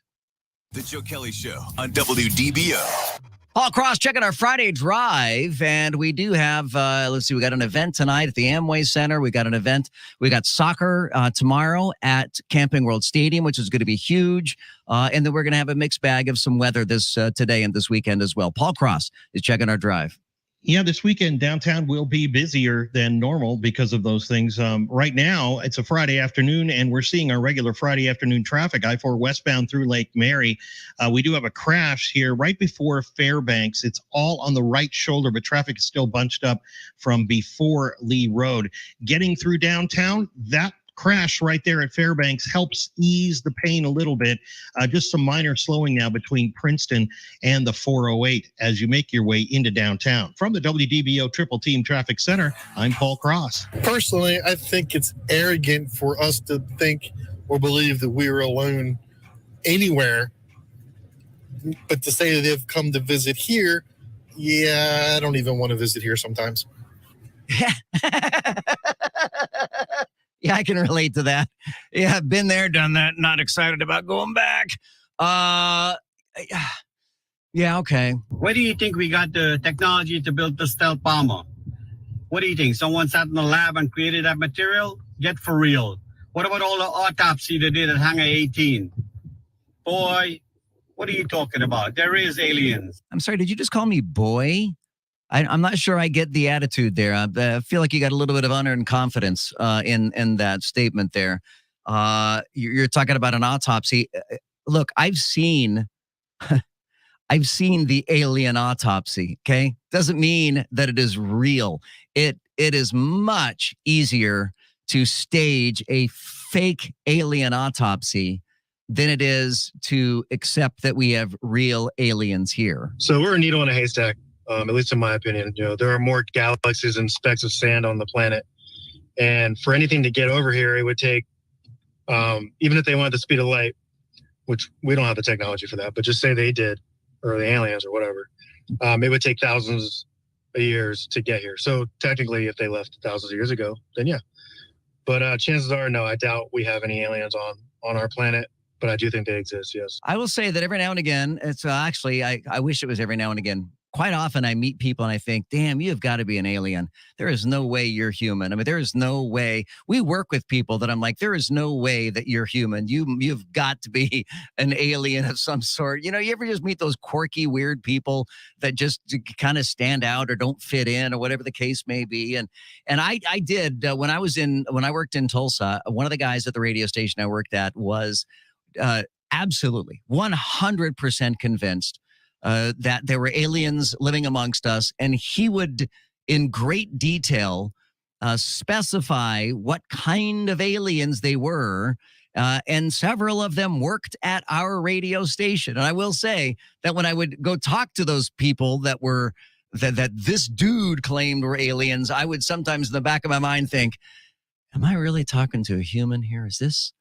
The Joe Kelley Show on WDBO. Paul Cross checking our Friday drive, and we do have, let's see, we got an event tonight at the Amway Center. We got an event. We got soccer tomorrow at Camping World Stadium, which is going to be huge. And then we're going to have a mixed bag of some weather today and this weekend as well. Paul Cross is checking our drive. Yeah, this weekend downtown will be busier than normal because of those things. Right now, it's a Friday afternoon, and we're seeing our regular Friday afternoon traffic, I-4 westbound through Lake Mary. We do have a crash here right before Fairbanks. It's all on the right shoulder, but traffic is still bunched up from before Lee Road. Getting through downtown, that crash right there at Fairbanks helps ease the pain a little bit. Just some minor slowing now between Princeton and the 408 as you make your way into downtown. From the WDBO Triple Team Traffic Center, I'm Paul Cross. Personally, I think it's arrogant for us to think or believe that we are alone anywhere. But to say that they've come to visit here, yeah, I don't even want to visit here sometimes. Yeah, I can relate to that. Yeah, I've been there, done that, not excited about going back. Yeah, okay. Where do you think we got the technology to build the stealth bomber? What do you think? Someone sat in the lab and created that material? Get for real. What about all the autopsy they did at Hangar 18? Boy, what are you talking about? There is aliens. I'm sorry, did you just call me boy? I'm not sure I get the attitude there. I feel like you got a little bit of unearned confidence in that statement there. You're talking about an autopsy. Look, I've seen the alien autopsy, okay? Doesn't mean that it is real. It is much easier to stage a fake alien autopsy than it is to accept that we have real aliens here. So we're a needle in a haystack. At least in my opinion. There are more galaxies and specks of sand on the planet. And for anything to get over here, it would take, even if they wanted the speed of light, which we don't have the technology for that, but just say they did, or the aliens or whatever, it would take thousands of years to get here. So technically, if they left thousands of years ago, then yeah. But chances are, no, I doubt we have any aliens on our planet. But I do think they exist, yes. I will say that every now and again, it's actually, I wish it was every now and again. Quite often I meet people and I think, damn, you've got to be an alien. There is no way you're human. I mean, there is no way. We work with people that I'm like, there is no way that you're human. You've got to be an alien of some sort. You ever just meet those quirky, weird people that just kind of stand out or don't fit in or whatever the case may be. And I did when I worked in Tulsa, one of the guys at the radio station I worked at was absolutely 100% convinced that there were aliens living amongst us. And he would, in great detail, specify what kind of aliens they were. And several of them worked at our radio station. And I will say that when I would go talk to those people that this dude claimed were aliens, I would sometimes in the back of my mind think, am I really talking to a human here? Is this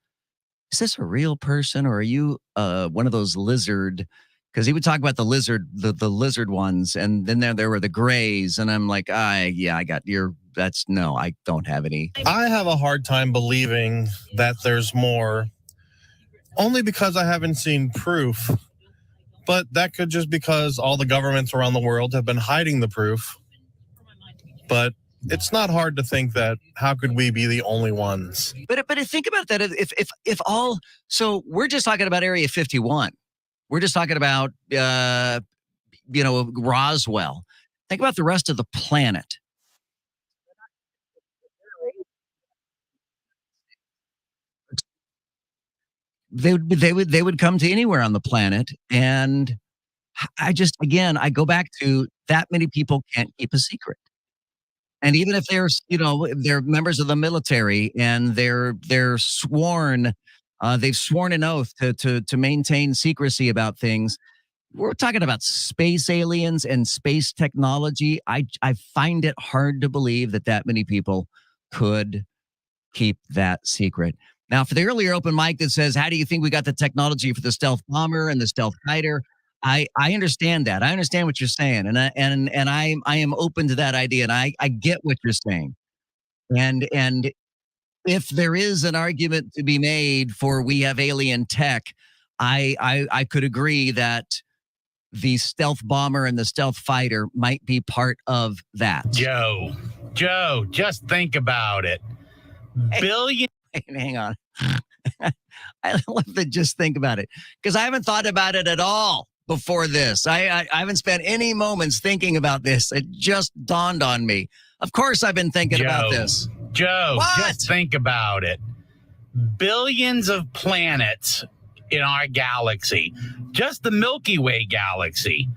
a real person, or are you one of those lizard? Because he would talk about the lizard ones, and then there were the grays, and I'm like, I got your. I don't have any. I have a hard time believing that there's more, only because I haven't seen proof. But that could just because all the governments around the world have been hiding the proof. But it's not hard to think that how could we be the only ones? But think about that. If all, so we're just talking about Area 51. We're just talking about, Roswell. Think about the rest of the planet. They would come to anywhere on the planet. And I go back to that many people can't keep a secret. And even if they're members of the military and they're sworn, they've sworn an oath to maintain secrecy about things. We're talking about space aliens and space technology. I find it hard to believe that many people could keep that secret. Now, for the earlier open mic that says, how do you think we got the technology for the stealth bomber and the stealth fighter? I understand that. I understand what you're saying. And I am open to that idea. And I get what you're saying. And if there is an argument to be made for we have alien tech, I could agree that the stealth bomber and the stealth fighter might be part of that. Joe, just think about it. Hang on. I love to just think about it because I haven't thought about it at all before this. I haven't spent any moments thinking about this. It just dawned on me. Of course, I've been thinking about this. Joe, just think about it. Billions of planets in our galaxy, just the Milky Way galaxy.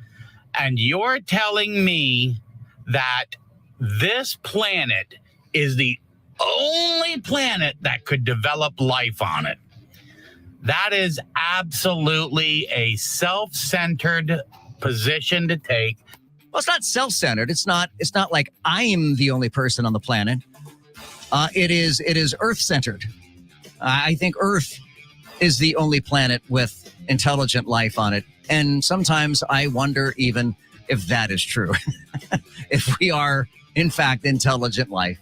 And you're telling me that this planet is the only planet that could develop life on it. That is absolutely a self-centered position to take. Well, it's not self-centered. It's not like I'm the only person on the planet. It is Earth-centered. I think Earth is the only planet with intelligent life on it. And sometimes I wonder even if that is true. If we are, in fact, intelligent life.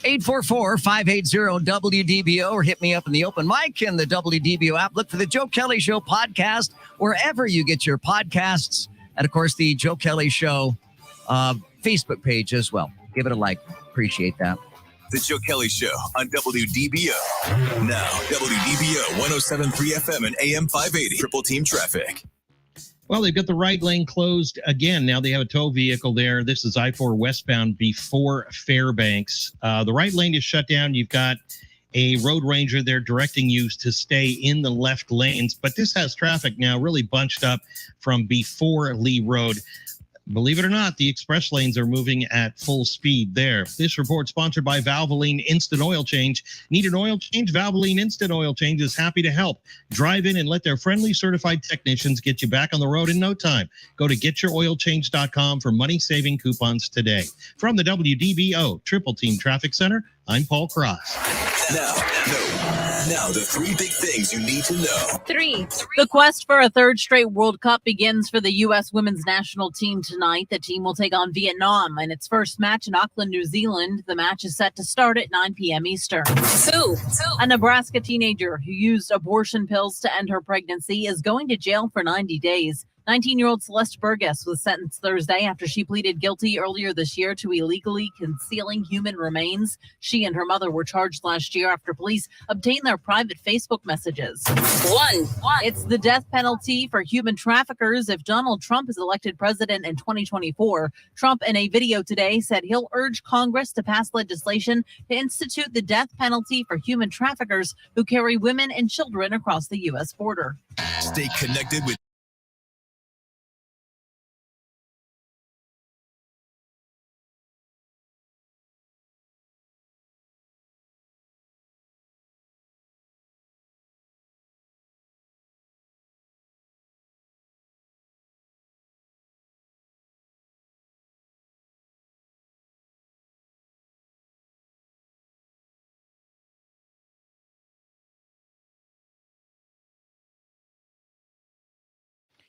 844-580-WDBO or hit me up in the open mic in the WDBO app. Look for the Joe Kelley Show podcast wherever you get your podcasts. And, of course, the Joe Kelley Show Facebook page as well. Give it a like. Appreciate that. The Joe Kelley Show on WDBO. Now, WDBO 107.3 FM and AM 580. Triple Team Traffic. Well, they've got the right lane closed again. Now they have a tow vehicle there. This is I-4 westbound before Fairbanks. The right lane is shut down. You've got a road ranger there directing you to stay in the left lanes. But this has traffic now really bunched up from before Lee Road. Believe it or not, the express lanes are moving at full speed there. This report sponsored by Valvoline Instant Oil Change. Need an oil change? Valvoline Instant Oil Change is happy to help. Drive in and let their friendly certified technicians get you back on the road in no time. Go to getyouroilchange.com for money-saving coupons today. From the WDBO Triple Team Traffic Center, I'm Paul Cross. Now the three big things you need to know. 3. The quest for a third straight World Cup begins for the U.S. women's national team tonight. The team will take on Vietnam in its first match in Auckland, New Zealand. The match is set to start at 9 p.m. Eastern. 2. A Nebraska teenager who used abortion pills to end her pregnancy is going to jail for 90 days. 19-year-old Celeste Burgess was sentenced Thursday after she pleaded guilty earlier this year to illegally concealing human remains. She and her mother were charged last year after police obtained their private Facebook messages. 1. It's the death penalty for human traffickers if Donald Trump is elected president in 2024. Trump, in a video today, said he'll urge Congress to pass legislation to institute the death penalty for human traffickers who carry women and children across the U.S. border. Stay connected with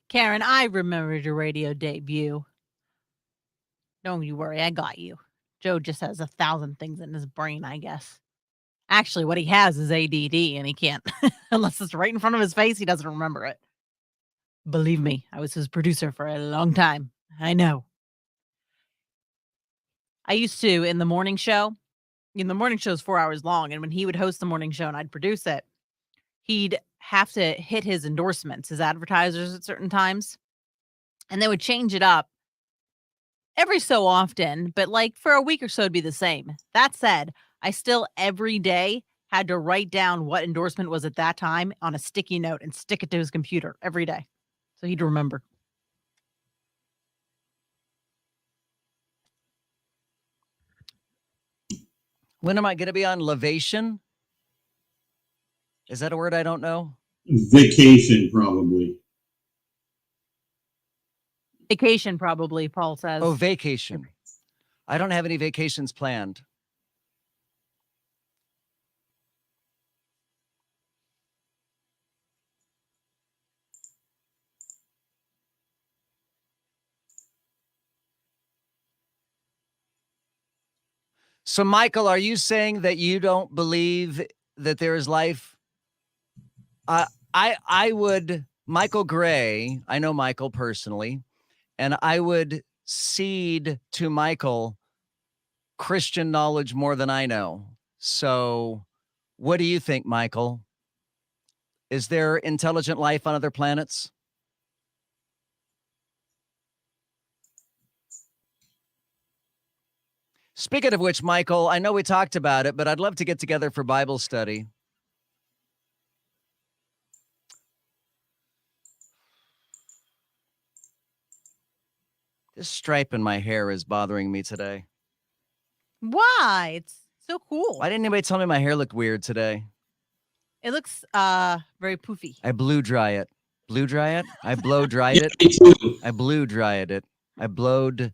Karen, I remembered your radio debut. Don't you worry, I got you. Joe just has 1,000 things in his brain, I guess. Actually, what he has is ADD, and he can't, unless it's right in front of his face, he doesn't remember it. Believe me, I was his producer for a long time. I know. I used to, in the morning show is 4 hours long, and when he would host the morning show and I'd produce it, he'd have to hit his endorsements, his advertisers at certain times, and they would change it up every so often, but like for a week or so it'd be the same. That said, I still every day had to write down what endorsement was at that time on a sticky note and stick it to his computer every day so he'd remember. When am I going to be on Levation? Is that a word I don't know? Vacation, probably. Vacation, probably, Paul says. Oh, vacation. I don't have any vacations planned. So, Michael, are you saying that you don't believe that there is life? I would, Michael Gray, I know Michael personally, and I would cede to Michael Christian knowledge more than I know. So what do you think, Michael? Is there intelligent life on other planets? Speaking of which, Michael, I know we talked about it, but I'd love to get together for Bible study. This stripe in my hair is bothering me today. Why? It's So cool. Why didn't anybody tell me my hair looked weird today? It looks very poofy. I blew dry it. Blew dry it? I blow dried it. I blew dried it. I blowed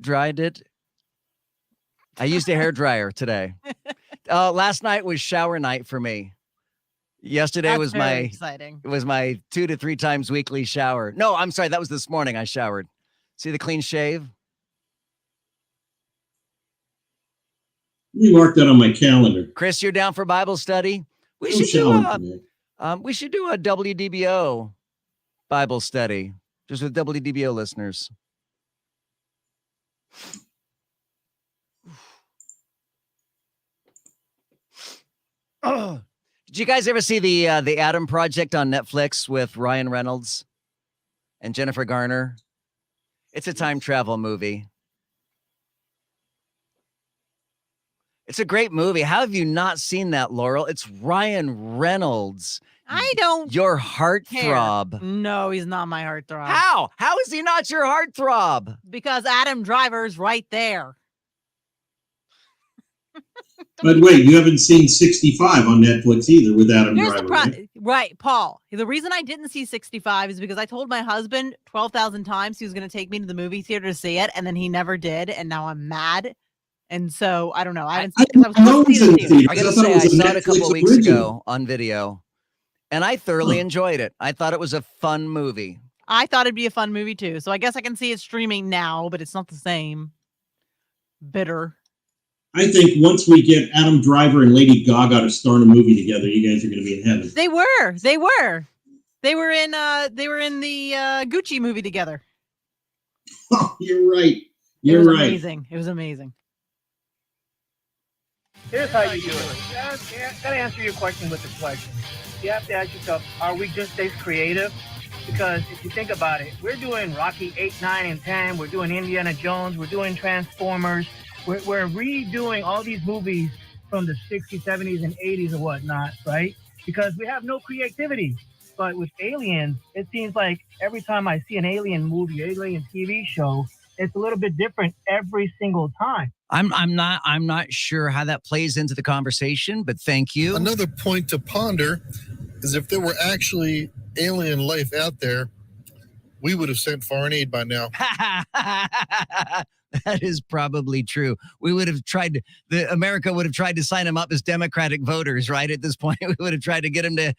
dried it. I used a hair dryer today. Last night was shower night for me. Yesterday That's was very exciting. It was my 2 to 3 times weekly shower. No, I'm sorry. That was this morning I showered. See the clean shave? Let me mark that on my calendar. Chris, you're down for Bible study? We No should shower do today. we should do a WDBO Bible study just with WDBO listeners. Oh, did you guys ever see the Adam Project on Netflix with Ryan Reynolds and Jennifer Garner? It's a time travel movie. It's a great movie. How have you not seen that, Laurel? It's Ryan Reynolds. I don't. Your care. heartthrob. No, he's not my heartthrob. How? How is he not your heartthrob? Because Adam Driver's right there. But wait, you haven't seen 65 on Netflix either with Adam Here's Driver, the right? right, Paul. The reason I didn't see 65 is because I told my husband 12,000 times he was going to take me to the movie theater to see it, and then he never did, and now I'm mad. And so I don't know. I haven't seen it because I was supposed to see it in the theater. I gotta say, I saw it a couple of weeks ago on video, and I thoroughly enjoyed it. I thought it was a fun movie. I thought it'd be a fun movie too. So I guess I can see it streaming now, but it's not the same. Bitter. I think once we get Adam Driver and Lady Gaga to star in a movie together, you guys are going to be in heaven. They were in the Gucci movie together. Oh, you're right. It was amazing. It was amazing. Here's how you do it. You gotta answer your question with a question. You have to ask yourself, are we just as creative? Because if you think about it, we're doing Rocky 8, 9, and 10. We're doing Indiana Jones. We're doing Transformers. We're redoing all these movies from the 60s, 70s, and 80s and whatnot, right? Because we have no creativity. But with aliens, it seems like every time I see an alien movie, alien TV show, it's a little bit different every single time. I'm not sure how that plays into the conversation, but thank you. Another point to ponder is if there were actually alien life out there, we would have sent foreign aid by now. That is probably true. We would have tried to, America would have tried to sign them up as Democratic voters, right? At this point, we would have tried to get them to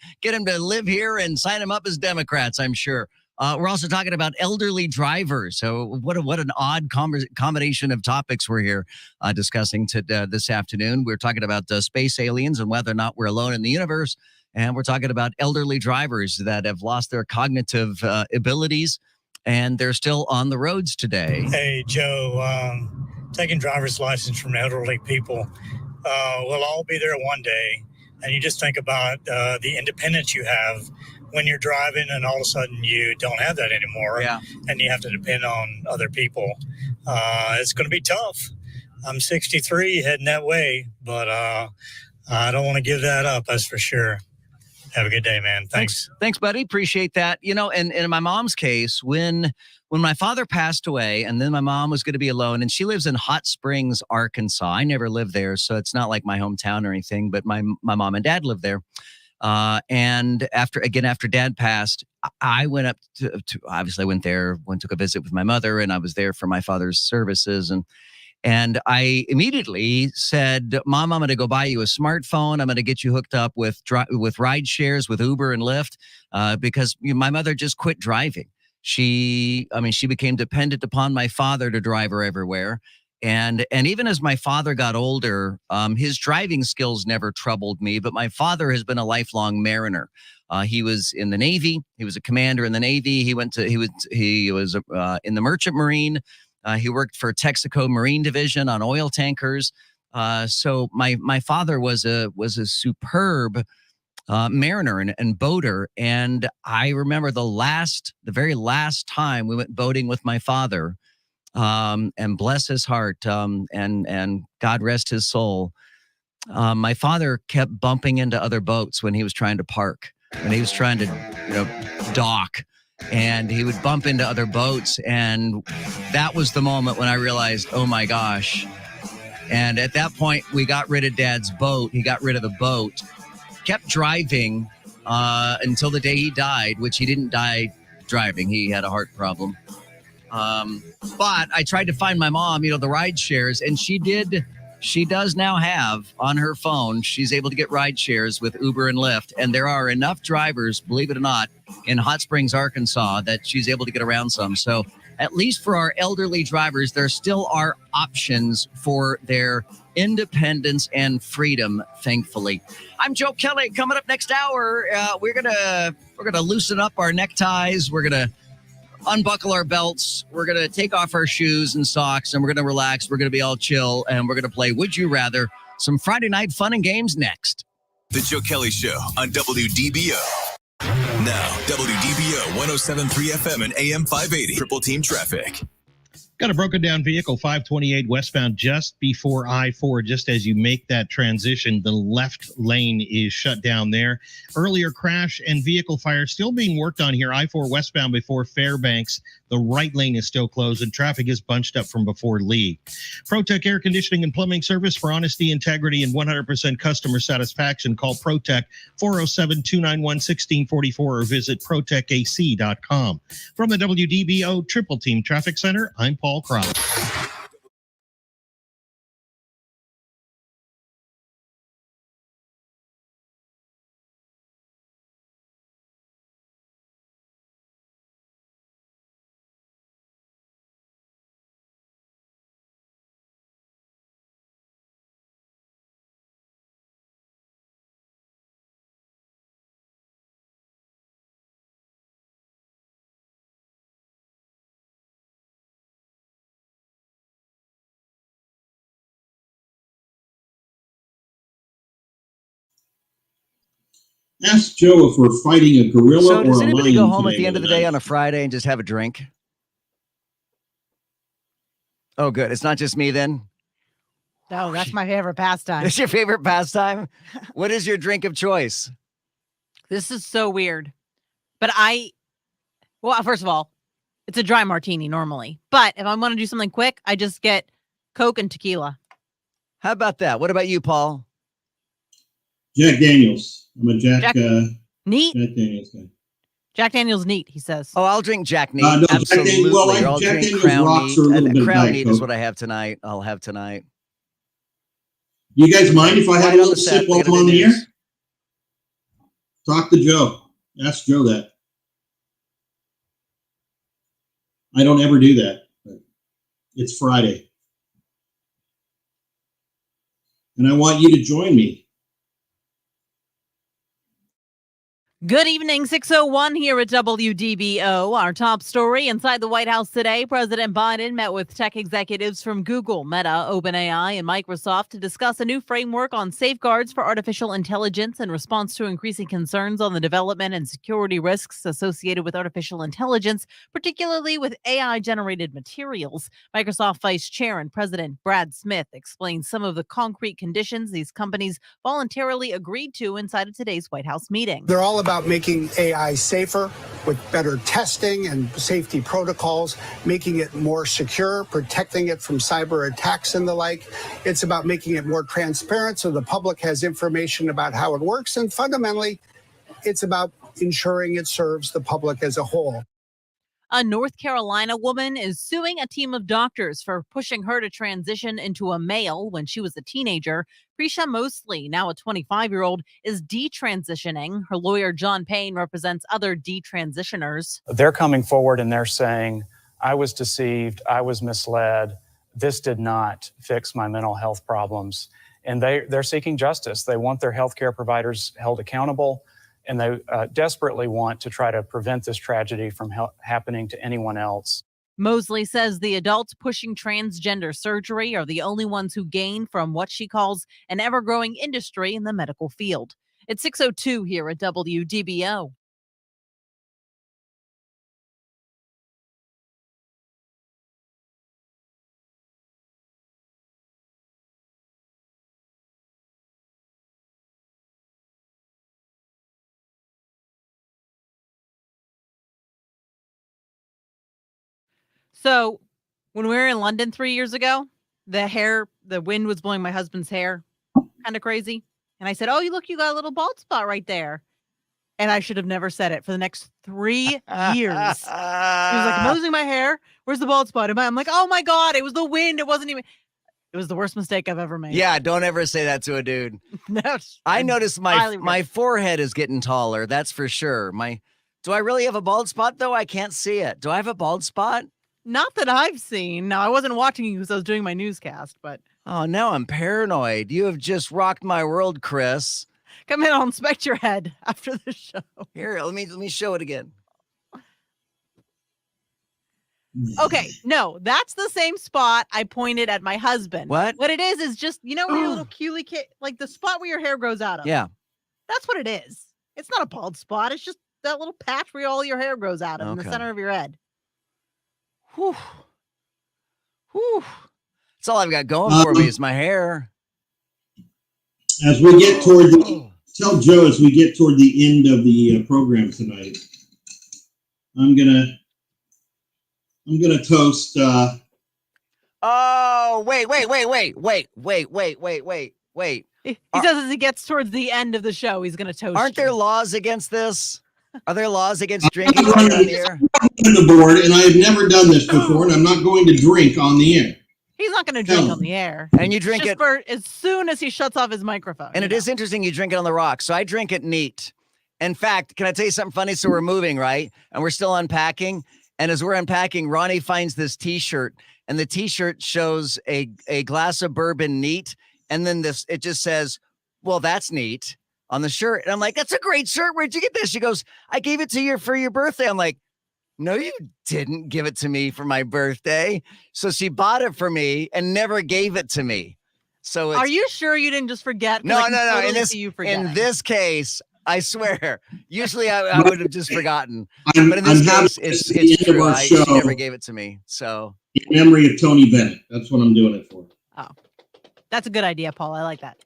live here and sign them up as Democrats, I'm sure. We're also talking about elderly drivers. So what an odd combination of topics we're here discussing this afternoon. We're talking about space aliens and whether or not we're alone in the universe. And we're talking about elderly drivers that have lost their cognitive abilities, and they're still on the roads today. Hey, Joe, taking driver's license from elderly people, we'll all be there one day. And you just think about the independence you have when you're driving, and all of a sudden you don't have that anymore. Yeah. And you have to depend on other people. It's going to be tough. I'm 63 heading that way, but I don't want to give that up. That's for sure. Have a good day, man. Thanks. Thanks, buddy. Appreciate that. You know, and in my mom's case, when my father passed away and then my mom was going to be alone, and she lives in Hot Springs, Arkansas. I never lived there, so it's not like my hometown or anything, but my mom and dad lived there. And after dad passed, I went up to obviously I went there, took a visit with my mother, and I was there for my father's services. And I immediately said, Mom, I'm going to go buy you a smartphone. I'm going to get you hooked up with ride shares, with Uber and Lyft, because my mother just quit driving. She became dependent upon my father to drive her everywhere. And even as my father got older, his driving skills never troubled me. But my father has been a lifelong mariner. He was in the Navy. He was a commander in the Navy. He was in the Merchant Marine. He worked for Texaco Marine Division on oil tankers. So my father was a superb mariner and boater. And I remember the very last time we went boating with my father. And bless his heart, and God rest his soul. My father kept bumping into other boats when he was trying to park, when he was trying to, dock, and he would bump into other boats. And that was the moment when I realized, oh my gosh, And at that point, we got rid of Dad's boat. He got rid of the boat, kept driving until the day he died, which he didn't die driving. He had a heart problem. But I tried to find my mom, the ride shares, and she does now have on her phone, she's able to get ride shares with Uber and Lyft. And there are enough drivers, believe it or not, in Hot Springs, Arkansas, that she's able to get around some. So at least for our elderly drivers, there still are options for their independence and freedom, thankfully. I'm Joe Kelley. Coming up next hour, we're gonna loosen up our neckties. We're gonna unbuckle our belts. We're going to take off our shoes and socks, and we're going to relax. We're going to be all chill, and we're going to play Would You Rather, some Friday night fun and games next. The Joe Kelley Show on WDBO. Now, WDBO 107.3 FM and AM 580. Triple Team Traffic. Got a broken down vehicle, 528 westbound, just before I-4. Just as you make that transition, the left lane is shut down there. Earlier crash and vehicle fire still being worked on here. I-4 westbound before Fairbanks. The right lane is still closed, and traffic is bunched up from before Lee. ProTech Air Conditioning and Plumbing Service for honesty, integrity, and 100% customer satisfaction. Call ProTech 407-291-1644 or visit protechac.com. From the WDBO Triple Team Traffic Center, I'm Paul Crop. Ask Joe if we're fighting a gorilla So or does a anybody lion go home at today the end of the day on a Friday and just have a drink? Oh, good. It's not just me then? No, that's my favorite pastime. It's your favorite pastime? What is your drink of choice? This is so weird. But well, first of all, it's a dry martini normally. But if I want to do something quick, I just get Coke and tequila. How about that? What about you, Paul? Jack Daniels. I'm a Jack Daniels guy. Jack Daniels neat, he says. Oh, I'll drink Jack Neat. No, Absolutely. I'll Jack drink Daniels Crown rocks Neat. are a little And bit Crown Diet Neat is Coke. what I have tonight. I'll have tonight. You guys mind if I have Right a on little the set. sip We while gotta I'm do on the air? news. Talk to Joe. Ask Joe that. I don't ever do that. But it's Friday. And I want you to join me. Good evening, 601 here at WDBO. Our top story inside the White House today, President Biden met with tech executives from Google, Meta, OpenAI, and Microsoft to discuss a new framework on safeguards for artificial intelligence in response to increasing concerns on the development and security risks associated with artificial intelligence, particularly with AI-generated materials. Microsoft Vice Chair and President Brad Smith explained some of the concrete conditions these companies voluntarily agreed to inside of today's White House meeting. They're all about making AI safer with better testing and safety protocols, making it more secure, protecting it from cyber attacks and the like. It's about making it more transparent so the public has information about how it works. And fundamentally, it's about ensuring it serves the public as a whole. A North Carolina woman is suing a team of doctors for pushing her to transition into a male when she was a teenager. Prisha Mosley, now a 25-year-old, is detransitioning. Her lawyer, John Payne, represents other detransitioners. They're coming forward and they're saying, I was deceived, I was misled. This did not fix my mental health problems. And they're seeking justice. They want their healthcare providers held accountable. And they desperately want to try to prevent this tragedy from happening to anyone else. Mosley says the adults pushing transgender surgery are the only ones who gain from what she calls an ever-growing industry in the medical field. It's 6:02 here at WDBO. So when we were in London 3 years ago, the wind was blowing my husband's hair kind of crazy. And I said, oh, look, you got a little bald spot right there. And I should have never said it for the next 3 years. He was like, I'm losing my hair. Where's the bald spot? I'm like, oh my God, it was the wind. It wasn't even. It was the worst mistake I've ever made. Yeah, don't ever say that to a dude. No, I noticed my forehead is getting taller. That's for sure. Do I really have a bald spot though? I can't see it. Do I have a bald spot? Not that I've seen. No, I wasn't watching you because I was doing my newscast, but. Oh, now I'm paranoid. You have just rocked my world, Chris. Come in, I'll inspect your head after the show. Here, let me show it again. Okay, no, that's the same spot I pointed at my husband. What? What it is just, you know, your little cutie kid, like the spot where your hair grows out of. Yeah. That's what it is. It's not a bald spot. It's just that little patch where all your hair grows out of in the center of your head. Whew. Whew. That's all I've got going for me is my hair. As we get toward tell Joe as we get toward the end of the program tonight, I'm gonna toast. Oh, wait. He says as he gets towards the end of the show, he's going to toast. Aren't there laws against this? Are there laws against drinking on the air? On the board, and I have never done this before, and I'm not going to drink on the air. He's not going to drink on the air. And you drink it as soon as he shuts off his microphone. And it is interesting you drink it on the rocks. So I drink it neat. In fact, can I tell you something funny? So we're moving, right? And we're still unpacking. And as we're unpacking, Ronnie finds this T-shirt, and the T-shirt shows a glass of bourbon neat. And then it just says, well, that's neat on the shirt. And I'm like, that's a great shirt. Where'd you get this? She goes, I gave it to you for your birthday. I'm like, no, you didn't give it to me for my birthday. So she bought it for me and never gave it to me. So are you sure you didn't just forget? No. Totally In this case, I swear. Usually I would have just forgotten. But in this case, it's true. She never gave it to me. So in memory of Tony Bennett. That's what I'm doing it for. Oh, that's a good idea, Paul. I like that.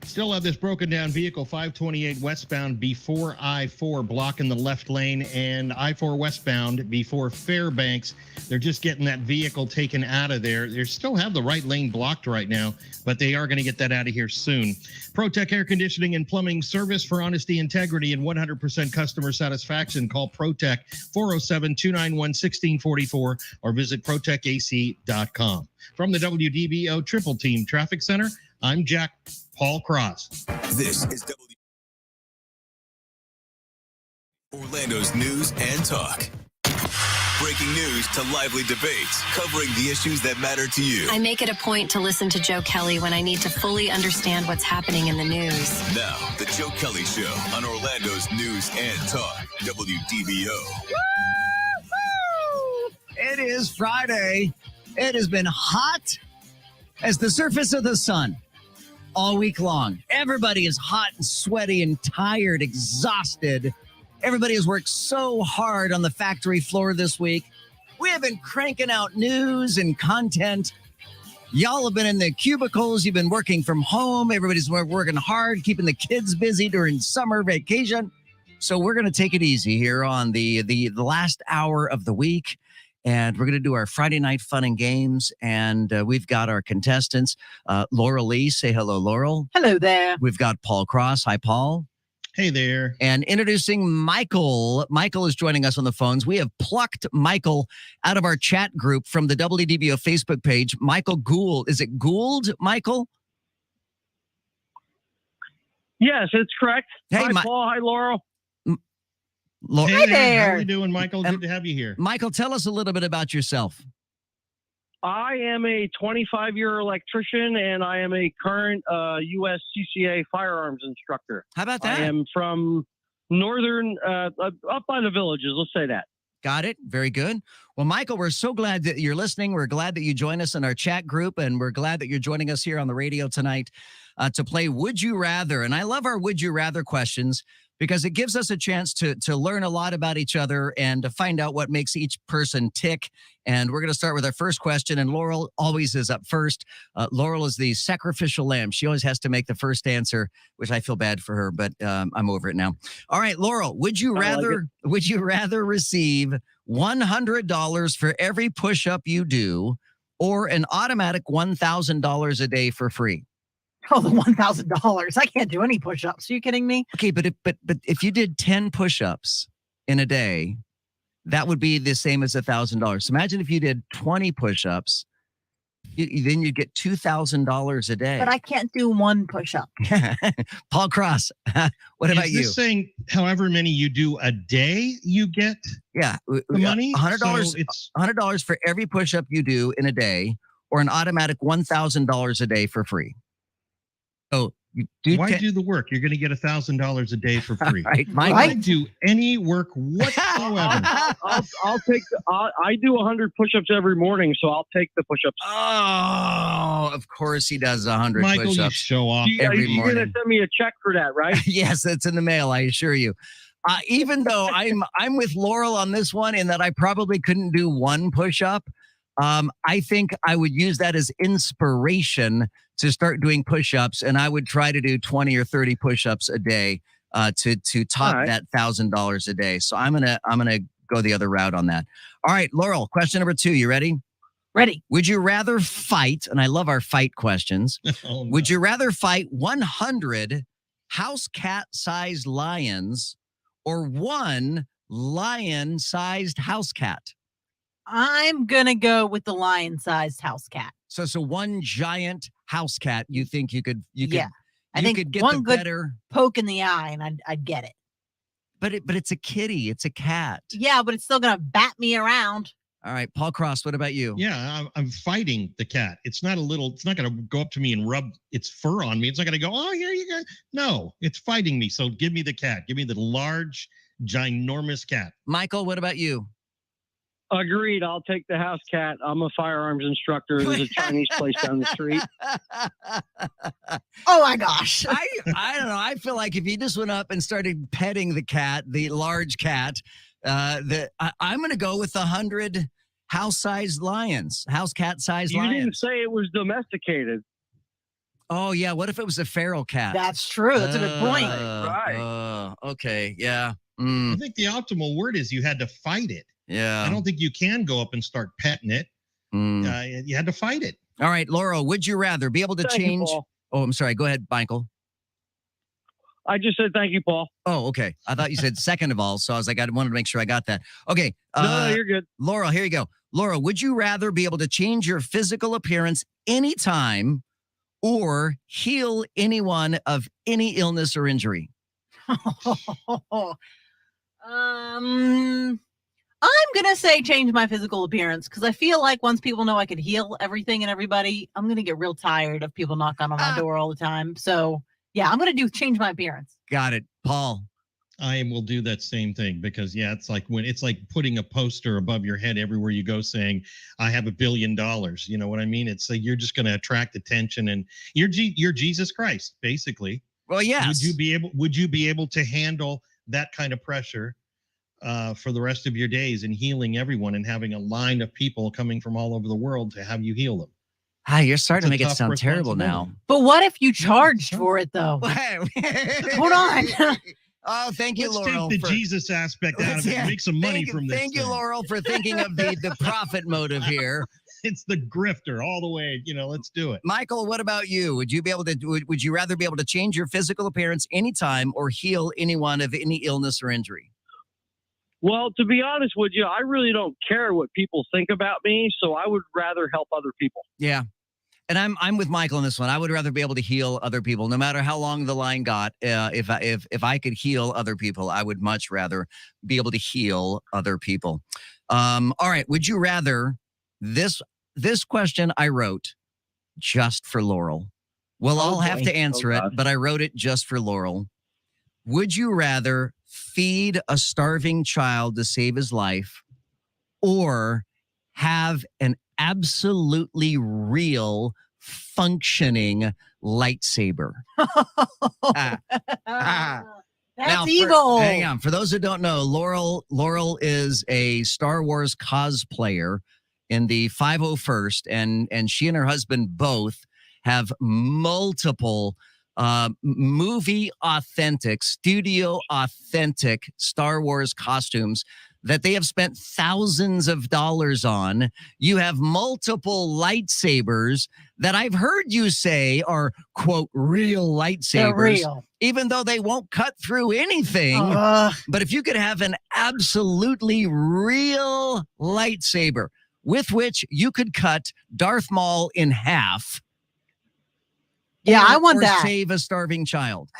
Still have this broken down vehicle, 528 westbound before I-4, blocking the left lane, and I-4 westbound before Fairbanks. They're just getting that vehicle taken out of there. They still have the right lane blocked right now, but they are going to get that out of here soon. ProTech Air Conditioning and Plumbing Service for honesty, integrity, and 100% customer satisfaction. Call ProTech 407-291-1644 or visit ProTechAC.com. From the WDBO Triple Team Traffic Center, I'm Jack Paul Cross. This is Orlando's news and talk. Breaking news to lively debates, covering the issues that matter to you. I make it a point to listen to Joe Kelley when I need to fully understand what's happening in the news. Now, the Joe Kelley Show on Orlando's news and talk, WDBO. It is Friday. It has been hot as the surface of the sun all week long. Everybody is hot and sweaty and tired, exhausted. Everybody has worked so hard on the factory floor this week. We have been cranking out news and content. Y'all have been in the cubicles. You've been working from home. Everybody's working hard, keeping the kids busy during summer vacation. So we're going to take it easy here on the last hour of the week. And we're going to do our Friday night fun and games. And we've got our contestants. Laurel Lee, say hello, Laurel. Hello there. We've got Paul Cross. Hi, Paul. Hey there. And introducing Michael. Michael is joining us on the phones. We have plucked Michael out of our chat group from the WDBO Facebook page. Michael Gould. Is it Gould, Michael? Yes, it's correct. Hey, hi, Paul. Hi, Laurel. Hey there. How are you doing, Michael? Good to have you here. Michael, tell us a little bit about yourself. I am a 25-year electrician, and I am a current USCCA firearms instructor. How about that? I am from northern, up by the villages, let's say that. Got it. Very good. Well, Michael, we're so glad that you're listening. We're glad that you join us in our chat group, and we're glad that you're joining us here on the radio tonight to play Would You Rather. And I love our Would You Rather questions because it gives us a chance to learn a lot about each other and to find out what makes each person tick. And we're going to start with our first question, and Laurel always is up first. Laurel is the sacrificial lamb. She always has to make the first answer, which I feel bad for her, but I'm over it now. All right, Laurel, would you rather receive $100 for every push-up you do, or an automatic $1,000 a day for free? Oh, the $1,000. I can't do any push-ups. Are you kidding me? Okay, but if you did 10 push-ups in a day, that would be the same as $1,000. So imagine if you did 20 push-ups, then you'd get $2,000 a day. But I can't do one push-up. Paul Cross, what about you? Is this saying however many you do a day, you get the money? $100. So it's $100 for every push-up you do in a day, or an automatic $1,000 a day for free. So you do why do the work? You're going to get $1,000 a day for free. Right, Why do any work whatsoever? I'll take. I do 100 push-ups every morning, so I'll take the push-ups. Oh, of course he does 100 Michael, you push-ups. show off every You're morning. going to send me a check for that, right? Yes, it's in the mail, I assure you. Even though I'm with Laurel on this one in that I probably couldn't do one push-up, I think I would use that as inspiration to start doing push-ups, and I would try to do 20 or 30 push-ups a day to top that $1,000 a day. So I'm gonna go the other route on that. All right, Laurel, question number 2. You ready? Ready. Would you rather fight, and I love our fight questions, Oh, no. would you rather fight 100 house cat-sized lions or 1 lion-sized house cat? I'm going to go with the lion-sized house cat. So 1 giant house cat, you think you could I think could get one the good better, poke in the eye and I'd get it. but it's a kitty, it's a cat. Yeah, but it's still going to bat me around. All right, Paul Cross, what about you? Yeah, I'm fighting the cat. It's not going to go up to me and rub its fur on me. It's not going to go, oh, here you go. No, it's fighting me. So give me the cat. Give me the large, ginormous cat. Michael, what about you? Agreed. I'll take the house cat. I'm a firearms instructor. There's a Chinese place down the street. Oh my gosh. I don't know. I feel like if you just went up and started petting the cat, the large cat, I'm going to go with 100 house-sized lions, house cat-sized lions. You didn't say it was domesticated. Oh, yeah. What if it was a feral cat? That's true. That's a good point. Right. Okay. Yeah. I think the optimal word is you had to fight it. Yeah. I don't think you can go up and start petting it. You had to fight it. All right, Laurel, would you rather be able to Thank you, change? Paul. Oh, I'm sorry. Go ahead, Michael. I just said thank you, Paul. Oh, okay. I thought you said second of all, so I was like, I wanted to make sure I got that. Okay. No, you're good. Laurel, here you go. Laurel, would you rather be able to change your physical appearance anytime or heal anyone of any illness or injury? I'm going to say change my physical appearance because I feel like once people know I could heal everything and everybody, I'm going to get real tired of people knocking on my door all the time. So, yeah, I'm going to change my appearance. Got it. Paul. I will do that same thing because it's like putting a poster above your head everywhere you go saying, I have $1 billion. You know what I mean? It's like you're just going to attract attention and you're Jesus Christ, basically. Well, yes. Would you be able to handle that kind of pressure for the rest of your days and healing everyone and having a line of people coming from all over the world to have you heal them? Hi, you're starting to make it sound terrible now. But what if you charged for it, though? Hold on. Oh, thank you, Let's Laurel. take the Jesus aspect out of it and make some money from this. Thank you, Laurel, for thinking of the profit motive here. It's the grifter all the way. Let's do it. Michael, what about you? Would you rather be able to change your physical appearance anytime or heal anyone of any illness or injury? Well, to be honest with you, I really don't care what people think about me, so I would rather help other people. Yeah. And I'm with Michael on this one. I would rather be able to heal other people, no matter how long the line got. If I could heal other people, I would much rather be able to heal other people. All right. Would you rather this question I wrote just for Laurel? We'll all have to answer it, but I wrote it just for Laurel. Would you rather feed a starving child to save his life or have an absolutely real functioning lightsaber? That's evil. Hang on. For those who don't know, Laurel is a Star Wars cosplayer in the 501st, and she and her husband both have multiple movie authentic, studio authentic Star Wars costumes that they have spent thousands of dollars on. You have multiple lightsabers that I've heard you say are, quote, real lightsabers. They're real. Even though they won't cut through anything. But if you could have an absolutely real lightsaber with which you could cut Darth Maul in half. Yeah, I want or that. Save a starving child.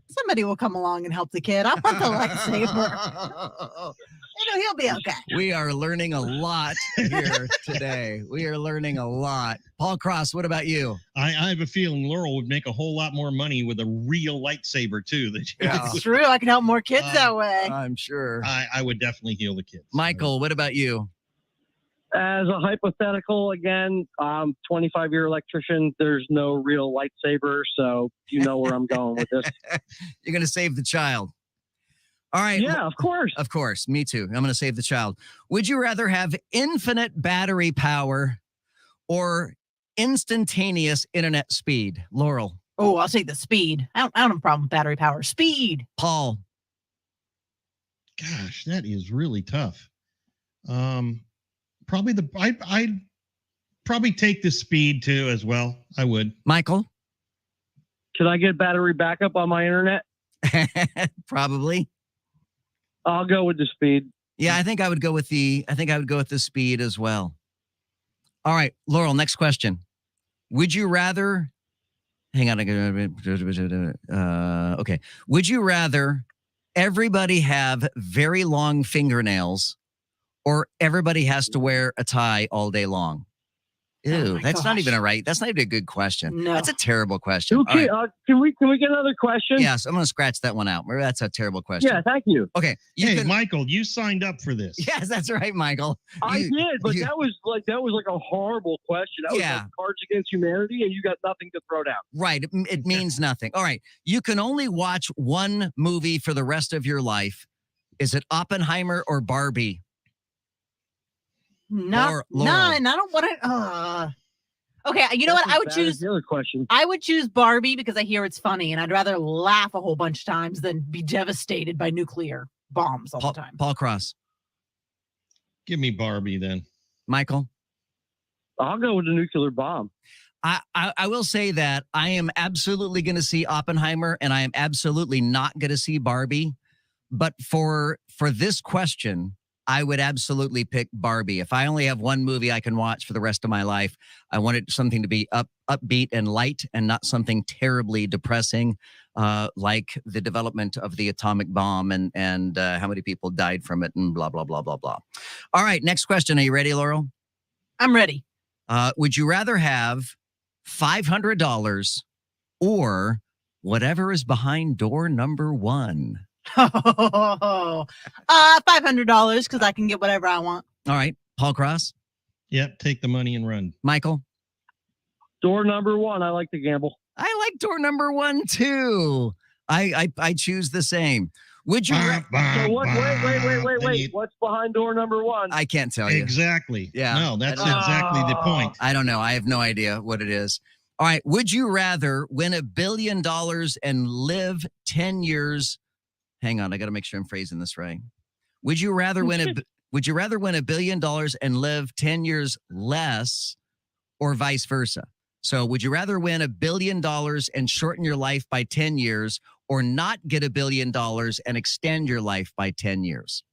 Somebody will come along and help the kid. I want the lightsaber. He'll be okay. We are learning a lot here today. We are learning a lot. Paul Cross, what about you? I have a feeling Laurel would make a whole lot more money with a real lightsaber, too. That's true. I can help more kids that way. I'm sure. I would definitely heal the kids. Michael, what about you? As a hypothetical, again, 25-year electrician, there's no real lightsaber, so you know where I'm going with this. You're going to save the child. All right. Yeah, of course. Of course. Me too. I'm going to save the child. Would you rather have infinite battery power or instantaneous internet speed? Laurel. Oh, I'll take the speed. I don't have a problem with battery power. Speed. Paul. Gosh, that is really tough. Probably I'd probably take the speed too as well. I would. Michael. Can I get battery backup on my internet? Probably. I'll go with the speed. Yeah, I think I would go with the speed as well. All right, Laurel, next question. Would you rather hang on okay. Would you rather everybody have very long fingernails or everybody has to wear a tie all day long? Ew, that's not even that's not even a good question. No. That's a terrible question. Okay, All right. can we get another question? Yes, I'm going to scratch that one out. That's a terrible question. Yeah, thank you. Okay. Michael, you signed up for this. Yes, that's right, Michael. I did, but that was like a horrible question. That was like Cards Against Humanity, and you got nothing to throw down. Right. It means nothing. All right. You can only watch one movie for the rest of your life. Is it Oppenheimer or Barbie? None. I don't want to. Okay, you know what? I would choose. The other question. I would choose Barbie because I hear it's funny, and I'd rather laugh a whole bunch of times than be devastated by nuclear bombs all the time. Paul Cross. Give me Barbie then. Michael. I'll go with the nuclear bomb. I will say that I am absolutely going to see Oppenheimer, and I am absolutely not going to see Barbie. But for this question, I would absolutely pick Barbie. If I only have one movie I can watch for the rest of my life, I wanted something to be upbeat and light and not something terribly depressing, like the development of the atomic bomb and how many people died from it and blah, blah, blah, blah, blah. All right, next question. Are you ready, Laurel? I'm ready. Would you rather have $500 or whatever is behind door number 1? $500 because I can get whatever I want. All right. Paul Cross? Yep. Take the money and run. Michael? Door number 1. I like to gamble. I like door number 1 too. I choose the same. Would you? So what? Wait. What's behind door number 1? I can't tell you. Exactly. Yeah. No, that's exactly the point. I don't know. I have no idea what it is. All right. Would you rather win $1 billion and live 10 years? Hang on, I got to make sure I'm phrasing this right. Would you rather win $1 billion and live 10 years less, or vice versa? So, would you rather win $1 billion and shorten your life by 10 years, or not get $1 billion and extend your life by 10 years?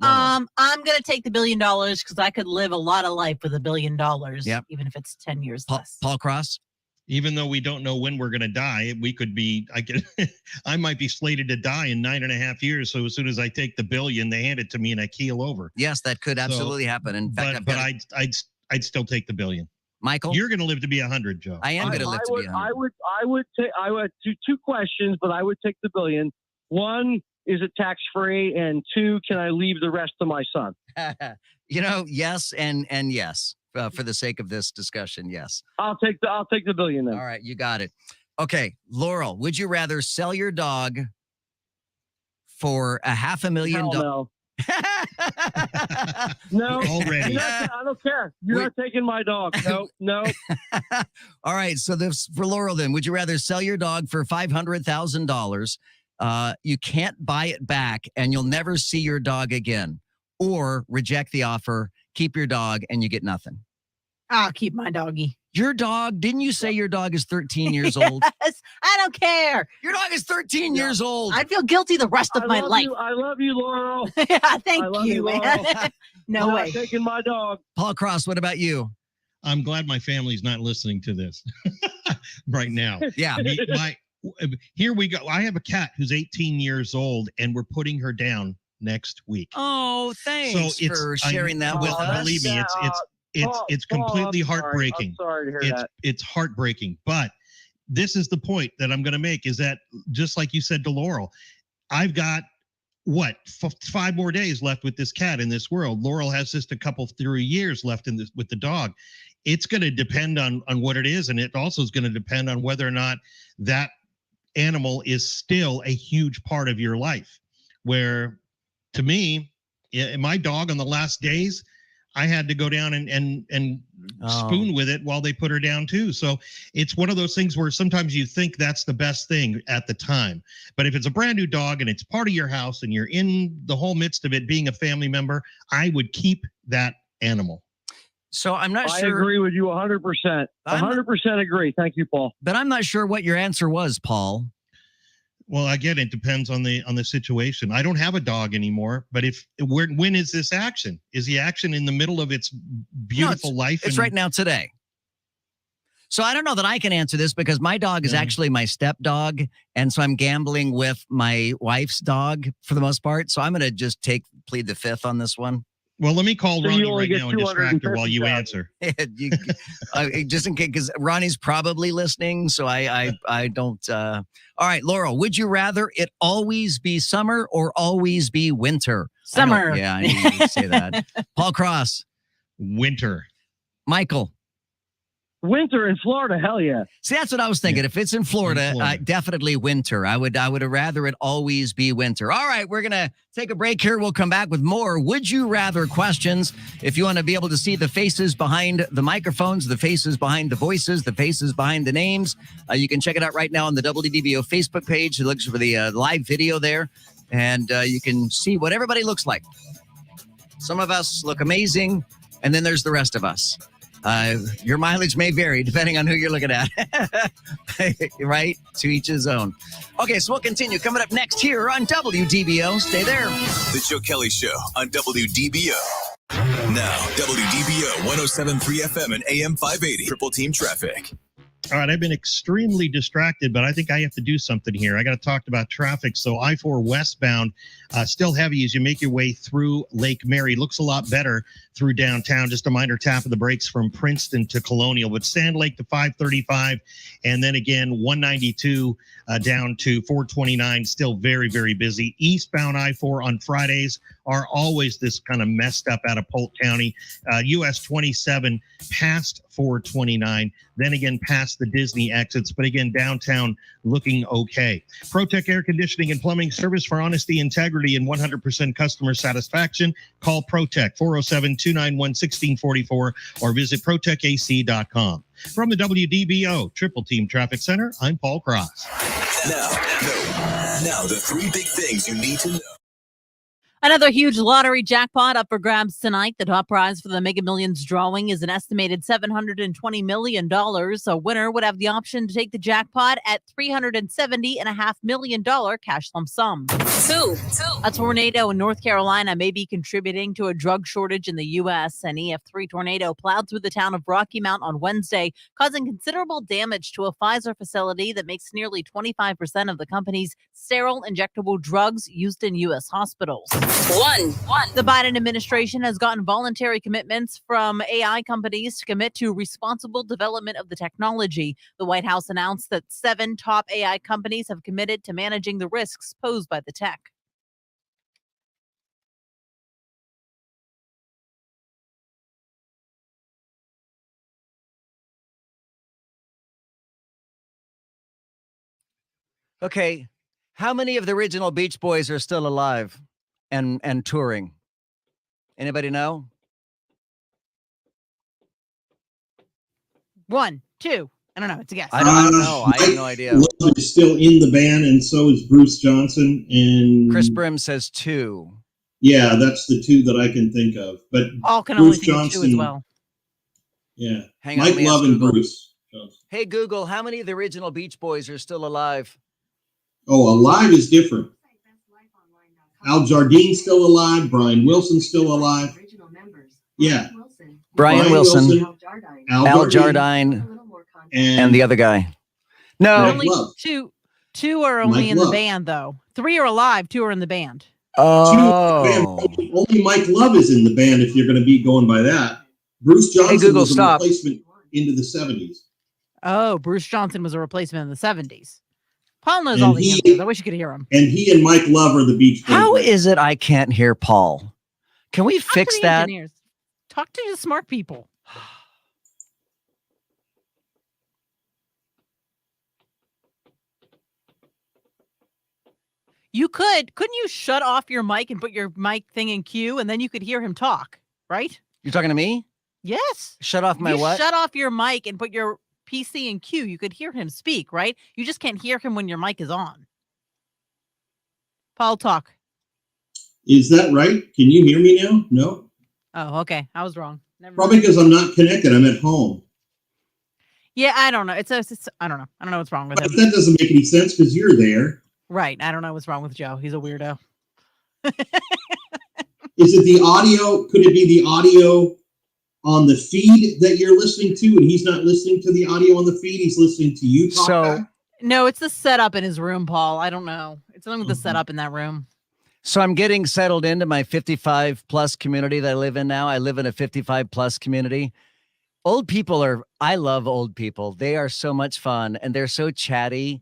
I'm gonna take the $1 billion because I could live a lot of life with $1 billion, even if it's 10 years less. Paul Cross. Even though we don't know when we're going to die, I might be slated to die in 9.5 years. So as soon as I take the $1 billion, they hand it to me and I keel over. Yes, that could absolutely happen. In fact, I'd still take the $1 billion. Michael, you're going to live to be 100, Joe. I am going to live to be 100. I would do 2 questions, but I would take the $1 billion. 1, is it tax free? And 2, can I leave the rest to my son? Yes and yes. For the sake of this discussion, yes. I'll take the $1 billion then. All right, you got it. Okay, Laurel, would you rather sell your dog for $500,000? No. No. Already. I don't care. You're not taking my dog. No. All right, so this for Laurel then. Would you rather sell your dog for $500,000 you can't buy it back and you'll never see your dog again, or reject the offer, keep your dog, and you get nothing. I'll keep my doggy. Your dog, didn't you say your dog is 13 years old? Yes, I don't care. Your dog is 13 years old. I'd feel guilty the rest of my life. I love you, Laurel. Yeah, thank I love you, man. Laurel. No I'm way. not taking my dog. Paul Cross, what about you? I'm glad my family's not listening to this right now. Yeah. Here we go. I have a cat who's 18 years old, and we're putting her down next week. Oh, thanks for sharing that with us. Believe me, it's completely heartbreaking. I'm sorry to hear that. It's heartbreaking. But this is the point that I'm going to make, is that just like you said to Laurel, I've got 5 more days left with this cat in this world. Laurel has just a couple 3 years left in this with the dog. It's going to depend on what it is, and it also is going to depend on whether or not that animal is still a huge part of your life. Where, to me, my dog on the last days, I had to go down and spoon with it while they put her down too. So it's one of those things where sometimes you think that's the best thing at the time. But if it's a brand new dog and it's part of your house and you're in the whole midst of it being a family member, I would keep that animal. So I'm not sure. I agree with you 100%. 100% agree. Thank you, Paul. But I'm not sure what your answer was, Paul. Well, again, it depends on the situation. I don't have a dog anymore, but when is this action? Is the action in the middle of its beautiful life? It's right now, today. So I don't know that I can answer this because my dog is actually my stepdog, and so I'm gambling with my wife's dog for the most part. So I'm going to just plead the fifth on this one. Well, let me call Ronnie right now and distract her while you answer. Just in case, because Ronnie's probably listening, so I don't. All right, Laurel, would you rather it always be summer or always be winter? Summer. I knew you would say that. Paul Cross. Winter. Michael. Winter in Florida, hell yeah. See, that's what I was thinking. If it's in Florida, definitely winter. I would rather it always be winter. All right, we're going to take a break here. We'll come back with more Would You Rather questions. If you want to be able to see the faces behind the microphones, the faces behind the voices, the faces behind the names, you can check it out right now on the WDBO Facebook page. It looks for the live video there, and you can see what everybody looks like. Some of us look amazing, and then there's the rest of us. Your mileage may vary depending on who you're looking at. Right? To each his own. Okay, so we'll continue. Coming up next here on WDBO. Stay there. The Joe Kelley Show on WDBO. Now, WDBO 107.3 FM and AM 580. Triple Team Traffic. All right, I've been extremely distracted, but I think I have to do something here. I got to talk about traffic. So I-4 westbound, still heavy as you make your way through Lake Mary. Looks a lot better through downtown. Just a minor tap of the brakes from Princeton to Colonial, with Sand Lake to 535, and then again 192 down to 429. Still very, very busy. Eastbound I-4 on Fridays are always this kind of messed up out of Polk County. US 27 past 429, then again past the Disney exits, but again downtown looking okay. ProTech Air Conditioning and Plumbing Service for honesty, integrity, and 100% customer satisfaction. Call ProTech 407-291-1644 or visit protechac.com. From the WDBO Triple Team Traffic Center, I'm Paul Cross. Now the 3 big things you need to know. Another huge lottery jackpot up for grabs tonight. The top prize for the Mega Millions drawing is an estimated $720 million. A winner would have the option to take the jackpot at $370.5 million cash lump sum. A tornado in North Carolina may be contributing to a drug shortage in the U.S. An EF3 tornado plowed through the town of Rocky Mount on Wednesday, causing considerable damage to a Pfizer facility that makes nearly 25% of the company's sterile injectable drugs used in U.S. hospitals. The Biden administration has gotten voluntary commitments from AI companies to commit to responsible development of the technology. The White House announced that 7 top AI companies have committed to managing the risks posed by the tech. Okay, how many of the original Beach Boys are still alive and touring? Anybody know? 1, 2, I don't know. It's a guess. I don't know. I have no idea. Love is still in the band, and so is Bruce Johnson. And Chris Brim says 2. Yeah, that's the 2 that I can think of. But Paul can Bruce only think of 2 as well. Yeah. Hang on, Mike let me ask Love and Google. Bruce. Hey, Google, how many of the original Beach Boys are still alive? Oh, alive is different. Al Jardine's still alive. Brian Wilson's still alive. Yeah. Brian Wilson, Al Jardine, Jardine, and the other guy. No. Only two are only Mike in the Love. band, though. 3 are alive. 2 are in the band. Oh. Only Mike Love is in the band if you're going to be going by that. Bruce Johnson Google, was a stop. replacement into the 70s. Oh, Bruce Johnson was a replacement in the 70s. Paul knows all the answers. I wish you could hear him. And he and Mike Love are the Beach Boys. How is it I can't hear Paul? Can we fix the that? engineers. Talk to the smart people. Couldn't you shut off your mic and put your mic thing in queue, and then you could hear him talk, right? You're talking to me? Yes. Shut off my You what? Shut off your mic and put your PC in queue. You could hear him speak, right? You just can't hear him when your mic is on. Paul, talk. Is that right? Can you hear me now? No? Oh, okay. I was wrong. Never Probably mind. because I'm not connected. I'm at home. Yeah, I don't know. It's I don't know. I don't know what's wrong with But him. that doesn't make any sense because you're there. Right. I don't know what's wrong with Joe. He's a weirdo. Is it the audio? Could it be the audio on the feed that you're listening to, and he's not listening to the audio on the feed? He's listening to you talk back? No, it's the setup in his room, Paul. I don't know. It's something with the setup in that room. So I'm getting settled into my 55 plus community that I live in now. I live in a 55 plus community. Old people I love old people. They are so much fun and they're so chatty.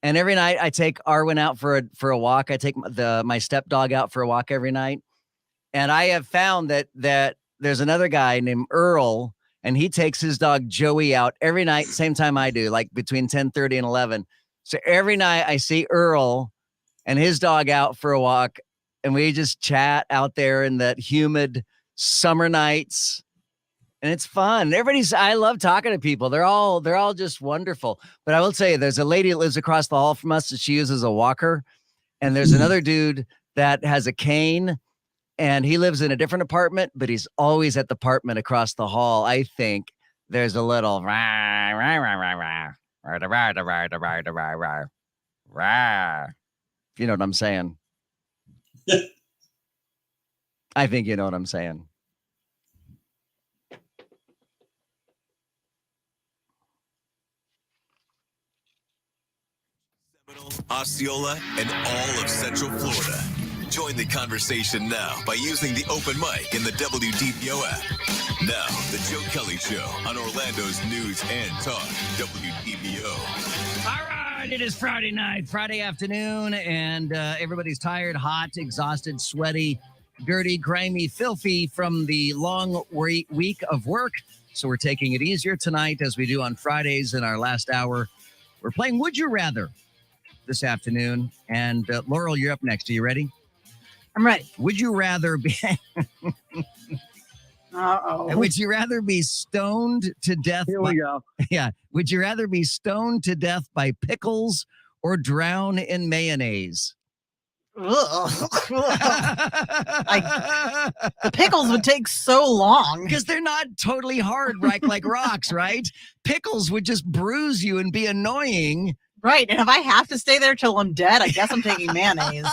And every night I take Arwen out for a walk. I take my stepdog out for a walk every night. And I have found that there's another guy named Earl, and he takes his dog Joey out every night, same time I do, like between 10:30 and 11. So every night I see Earl and his dog out for a walk, and we just chat out there in that humid summer nights. And it's fun. I love talking to people. They're all just wonderful. But I will tell you, there's a lady that lives across the hall from us that she uses a walker. And there's another dude that has a cane, and he lives in a different apartment, but he's always at the apartment across the hall. I think there's a little rah, rah, rah, rah, rah, rah, rah, rah, rah, rah, rah, rah, rah. If you know what I'm saying. I think you know what I'm saying. Osceola, and all of Central Florida. Join the conversation now by using the open mic in the WDPO app. Now, the Joe Kelley Show on Orlando's News and Talk, WDPO. All right, it is Friday night, Friday afternoon, and everybody's tired, hot, exhausted, sweaty, dirty, grimy, filthy from the long week of work. So we're taking it easier tonight as we do on Fridays in our last hour. We're playing Would You Rather this afternoon. And Laurel, you're up next. Are you ready? I'm ready. Would you rather be... Uh-oh. Would you rather be stoned to death? Here we go. Yeah. Would you rather be stoned to death by pickles or drown in mayonnaise? The pickles would take so long. Because they're not totally hard, right? Like rocks, right? Pickles would just bruise you and be annoying. Right. And if I have to stay there till I'm dead, I guess I'm taking mayonnaise.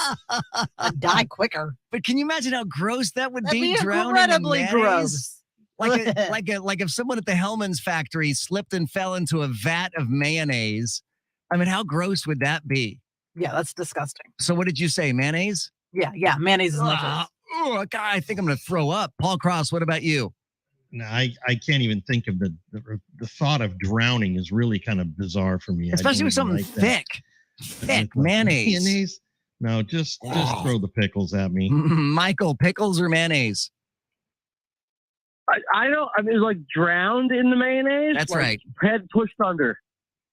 I'd die quicker. But can you imagine how gross that would That'd be? be Drowning incredibly in mayonnaise? gross. Like if someone at the Hellman's factory slipped and fell into a vat of mayonnaise. I mean, how gross would that be? Yeah, that's disgusting. So what did you say? Mayonnaise? Yeah, mayonnaise is no choice. Oh, God, I think I'm going to throw up. Paul Cross, what about you? No, I can't even think of the thought of drowning is really kind of bizarre for me. Especially with something thick mayonnaise. No, just throw the pickles at me. Michael, pickles or mayonnaise? I don't. I mean, like drowned in the mayonnaise. That's like, right. Head pushed under.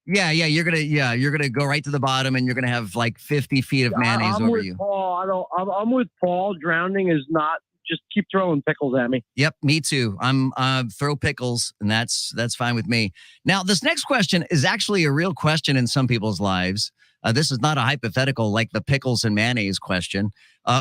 Yeah, you're gonna go right to the bottom, and you're gonna have like 50 feet of mayonnaise I'm over with you. Paul. I'm with Paul. Drowning is not just keep throwing pickles at me. Yep, me too. I'm throw pickles, and that's fine with me. Now, this next question is actually a real question in some people's lives. This is not a hypothetical like the pickles and mayonnaise question.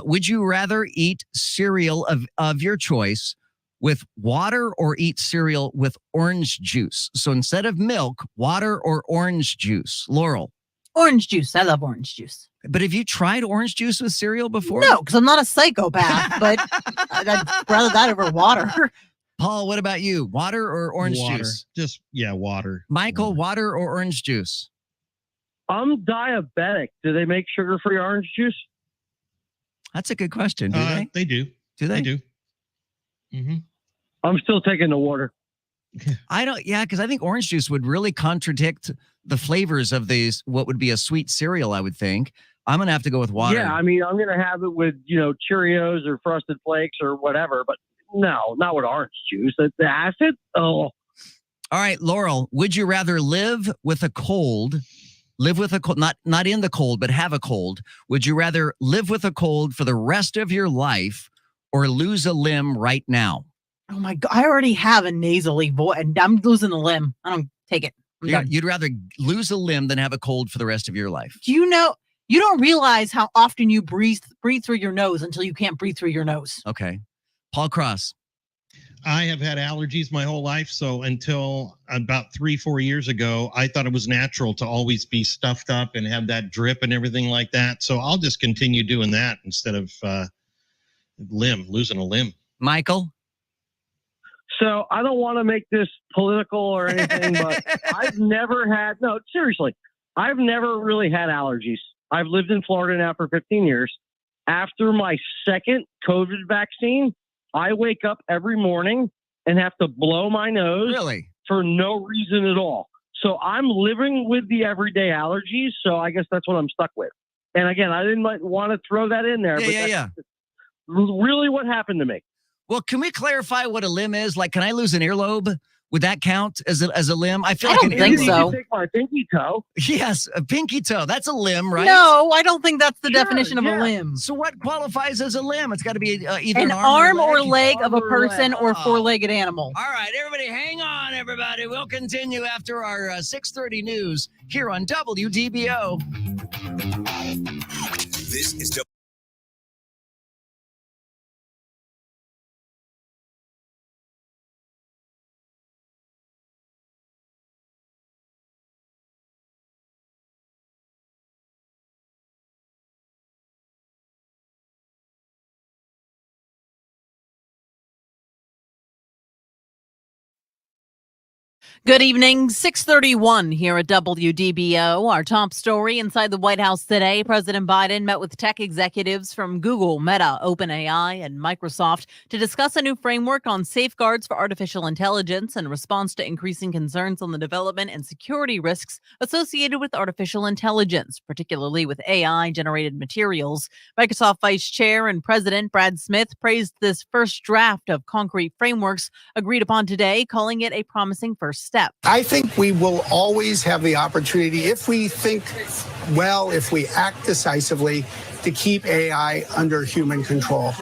Would you rather eat cereal of your choice with water or eat cereal with orange juice? So instead of milk, water or orange juice? Laurel. Orange juice. I love orange juice. But have you tried orange juice with cereal before? No, because I'm not a psychopath, but I'd rather that over water. Paul, what about you? Water or orange Water. juice? Just, water. Michael, water or orange juice? I'm diabetic. Do they make sugar-free orange juice? That's a good question. Do they? They do. Do they? They do. Mm-hmm. I'm still taking the water. Because I think orange juice would really contradict the flavors of these, what would be a sweet cereal, I would think. I'm going to have to go with water. Yeah, I mean, I'm going to have it with, Cheerios or Frosted Flakes or whatever, but no, not with orange juice. The acid? Oh. All right, Laurel, would you rather live with a cold, not in the cold, but have a cold? Would you rather live with a cold for the rest of your life or lose a limb right now? Oh my God, I already have a nasally voice and I'm losing the limb. I don't take it. You'd rather lose a limb than have a cold for the rest of your life. Do you know, you don't realize how often you breathe through your nose until you can't breathe through your nose. Okay. Paul Cross. I have had allergies my whole life. So until about 3-4 years ago, I thought it was natural to always be stuffed up and have that drip and everything like that. So I'll just continue doing that instead of losing a limb. Michael? So I don't want to make this political or anything, but I've never really had allergies. I've lived in Florida now for 15 years. After my second COVID vaccine, I wake up every morning and have to blow my nose for no reason at all. So I'm living with the everyday allergies. So I guess that's what I'm stuck with. And again, I didn't want to throw that in there, but that's really what happened to me. Well, can we clarify what a limb is? Like, can I lose an earlobe? Would that count as a limb? I feel like don't think so. Take my pinky toe. Yes, a pinky toe. That's a limb, right? No, I don't think that's the definition of a limb. So what qualifies as a limb? It's got to be either an arm or leg of a person or four-legged animal. All right, everybody, hang on, everybody. We'll continue after our 6:30 news here on WDBO. This is Good evening, 6:31 here at WDBO. Our top story inside the White House today, President Biden met with tech executives from Google, Meta, OpenAI, and Microsoft to discuss a new framework on safeguards for artificial intelligence in response to increasing concerns on the development and security risks associated with artificial intelligence, particularly with AI-generated materials. Microsoft Vice Chair and President Brad Smith praised this first draft of concrete frameworks agreed upon today, calling it a promising first step. I think we will always have the opportunity, if we think well, if we act decisively, to keep AI under human control.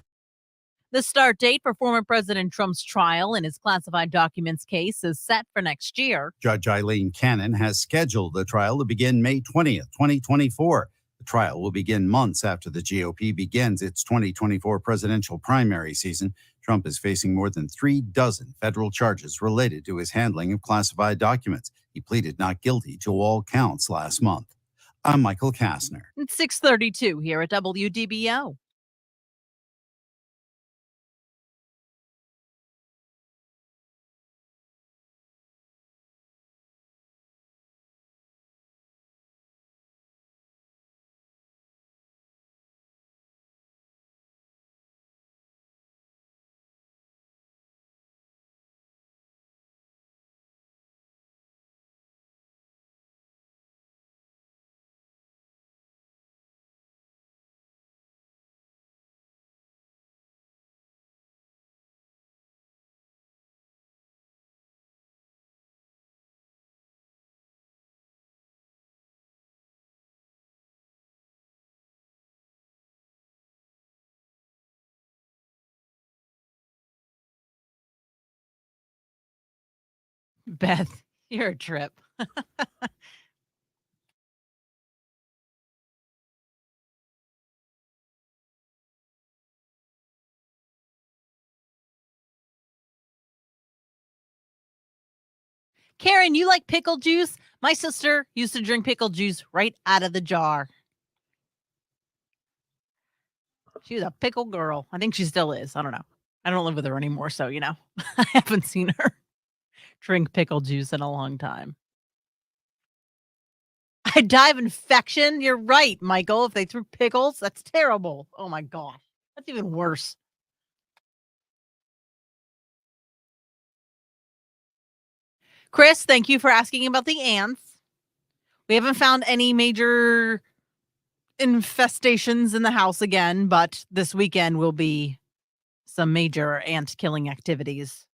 The start date for former President Trump's trial in his classified documents case is set for next year. Judge Eileen Cannon has scheduled the trial to begin May 20th, 2024. The trial will begin months after the GOP begins its 2024 presidential primary season. Trump is facing more than 36 federal charges related to his handling of classified documents. He pleaded not guilty to all counts last month. I'm Michael Kastner. It's 6:32 here at WDBO. Beth, you're a trip. Karen, you like pickle juice? My sister used to drink pickle juice right out of the jar. She was a pickle girl. I think she still is. I don't know. I don't live with her anymore, so, I haven't seen her drink pickle juice in a long time. I die of infection. You're right, Michael. If they threw pickles, that's terrible. Oh, my gosh. That's even worse. Chris, thank you for asking about the ants. We haven't found any major infestations in the house again, but this weekend will be some major ant killing activities.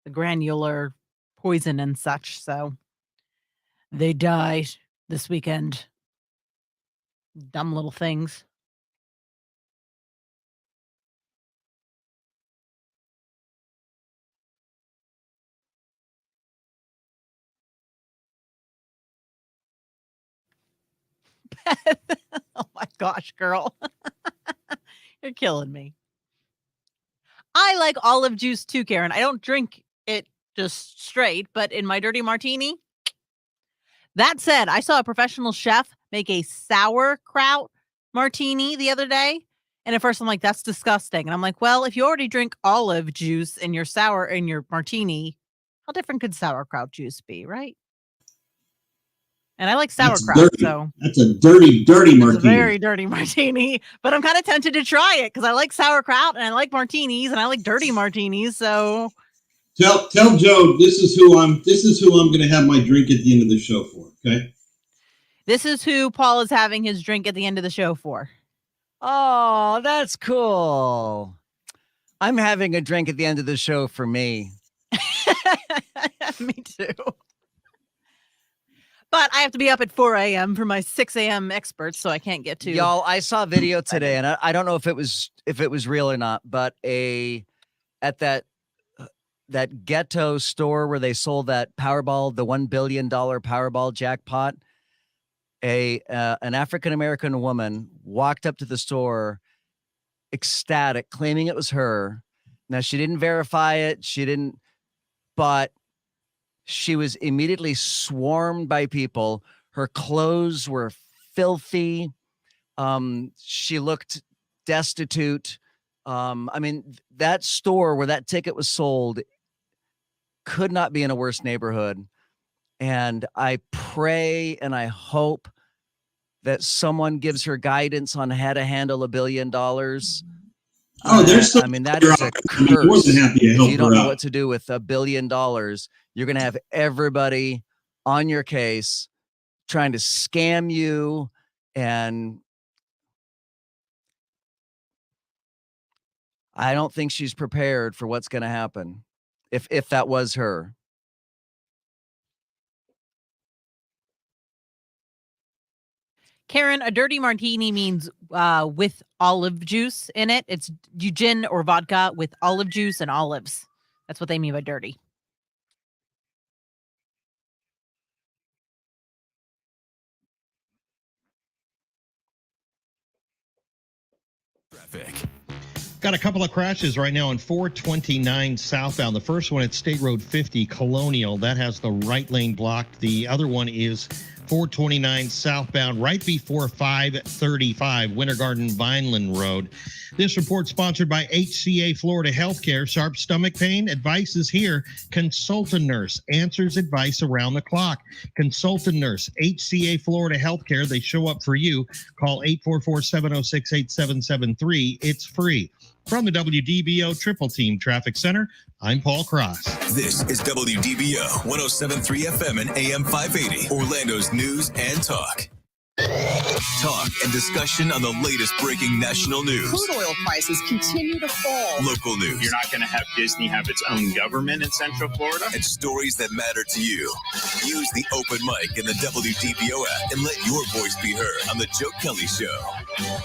The granular poison and such, so they die this weekend. Dumb little things. Oh my gosh, girl. You're killing me. I like olive juice too, Karen. I don't drink it just straight, but in my dirty martini. That said, I saw a professional chef make a sauerkraut martini the other day. And at first I'm like, that's disgusting. And I'm like, well, if you already drink olive juice in your martini, how different could sauerkraut juice be, right? And I like sauerkraut, so that's a dirty martini. It's a very dirty martini. But I'm kind of tempted to try it because I like sauerkraut and I like martinis and I like dirty martinis. So tell Joe this is who I'm going to have my drink at the end of the show for. Okay. This is who Paul is having his drink at the end of the show for. Oh, that's cool. I'm having a drink at the end of the show for me. Me too. But I have to be up at 4 a.m. for my 6 a.m. experts, so I can't get to. Y'all, I saw a video today, and I don't know if it was real or not, but at that ghetto store where they sold that Powerball, the $1 billion Powerball jackpot, an African American woman walked up to the store, ecstatic, claiming it was her. Now she didn't verify it, but she was immediately swarmed by people. Her clothes were filthy. She looked destitute. I mean, that store where that ticket was sold could not be in a worse neighborhood. And I pray and I hope that someone gives her guidance on how to handle $1 billion. Oh, there's I mean, that is a curse. More than happy to help if you don't her know out. what to do with $1 billion, you're going to have everybody on your case trying to scam you. And I don't think she's prepared for what's going to happen if that was her. Karen, a dirty martini means with olive juice in it. It's gin or vodka with olive juice and olives. That's what they mean by dirty. Traffic. Got a couple of crashes right now on 429 southbound. The first one at State Road 50 Colonial. That has the right lane blocked. The other one is 429 southbound right before 535 Winter Garden Vineland Road. This report sponsored by HCA Florida Healthcare. Sharp stomach pain? Advice is here. Consult a nurse. Answers advice around the clock. Consult a nurse. HCA Florida Healthcare. They show up for you. Call 844-706-8773. It's free. From the WDBO Triple Team Traffic Center, I'm Paul Cross. This is WDBO 107.3 FM and AM 580, Orlando's news and talk. Talk and discussion on the latest breaking national news. Crude oil prices continue to fall. Local news. You're not going to have Disney have its own government in Central Florida. And stories that matter to you. Use the open mic in the WDBO app and let your voice be heard on the Joe Kelley Show.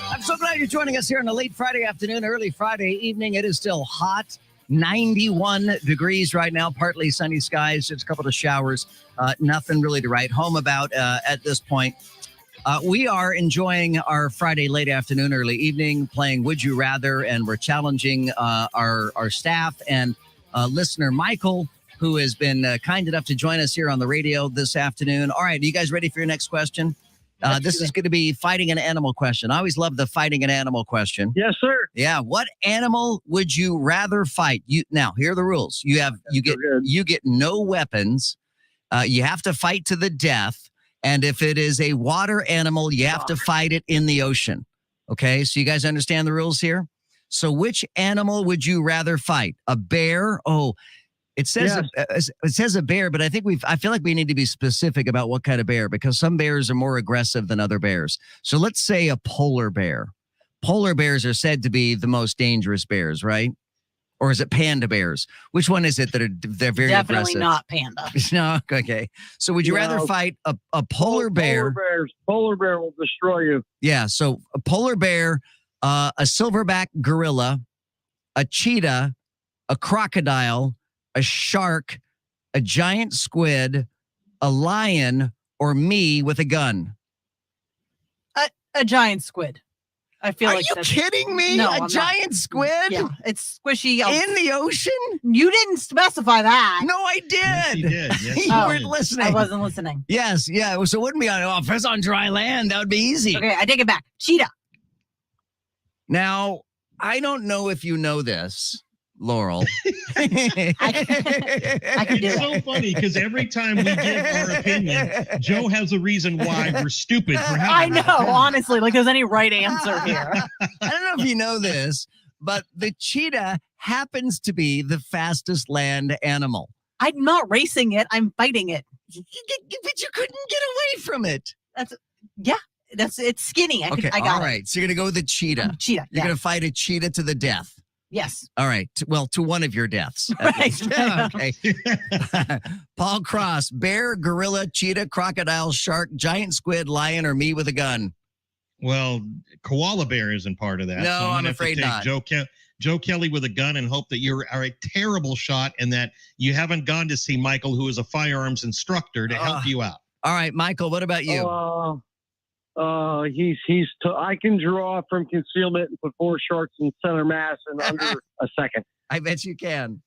I'm so glad you're joining us here on a late Friday afternoon, early Friday evening. It is still hot. 91 degrees right now, partly sunny skies, just a couple of showers. Nothing really to write home about at this point. We are enjoying our Friday late afternoon, early evening, playing Would You Rather, and we're challenging our staff and listener Michael, who has been kind enough to join us here on the radio this afternoon. All right, are you guys ready for your next question? This is going to be fighting an animal question. I always love the fighting an animal question. Yes, sir. Yeah. What animal would you rather fight? Now, here are the rules. You get no weapons. You have to fight to the death. And if it is a water animal, you have to fight it in the ocean. Okay. So you guys understand the rules here? So which animal would you rather fight? A bear? Oh, it says a bear, but I feel like we need to be specific about what kind of bear, because some bears are more aggressive than other bears. So let's say a polar bear. Polar bears are said to be the most dangerous bears, right? Or is it panda bears? Which one is it that they're very Definitely aggressive? not panda. No, okay. So would you rather fight a polar bear? Polar bear will destroy you. Yeah, so a polar bear, a silverback gorilla, a cheetah, a crocodile, a shark, a giant squid, a lion, or me with a gun? A giant squid. I feel Are like you kidding me? No, a giant squid? Yeah, it's squishy. In the ocean? You didn't specify that. No, I did. Yes, you did. Yes, You weren't listening. I wasn't listening. Yes, yeah. So it wouldn't be if it's on dry land, that would be easy. Okay, I take it back. Cheetah. Now, I don't know if you know this, Laurel. I can do It's it. so funny because every time we give our opinion, Joe has a reason why we're stupid for having I an know, opinion. honestly, like there's any right answer here. I don't know if you know this, but the cheetah happens to be the fastest land animal. I'm not racing it. I'm fighting it. But you couldn't get away from it. It's skinny. I Okay, got all it. right. So you're going to go with the cheetah. Cheetah. You're going to fight a cheetah to the death. Yes. All right. To one of your deaths. at Right. least. Okay. Paul Cross, bear, gorilla, cheetah, crocodile, shark, giant squid, lion, or me with a gun? Well, koala bear isn't part of that. No, so I'm gonna have to afraid take not. Joe Kelley with a gun and hope that you are a terrible shot and that you haven't gone to see Michael, who is a firearms instructor, to help you out. All right, Michael, what about you? I can draw from concealment and put 4 sharks in center mass in under a second. I bet you can.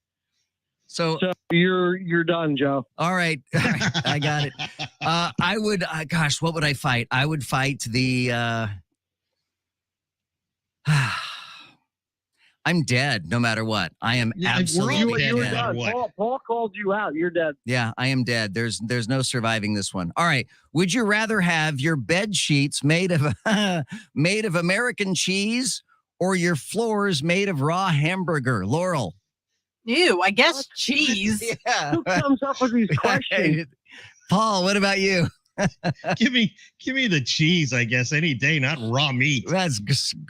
So you're done, Joe. All right. I got it. I would, gosh, what would I fight? I would fight the, I'm dead no matter what. I am absolutely You were dead. done. Paul called you out. You're dead. Yeah, I am dead. There's no surviving this one. All right. Would you rather have your bed sheets made of American cheese or your floors made of raw hamburger? Laurel. Ew, I guess cheese. Yeah. Who comes up with these questions? Paul, what about you? Give me the cheese, I guess, any day, not raw meat. That's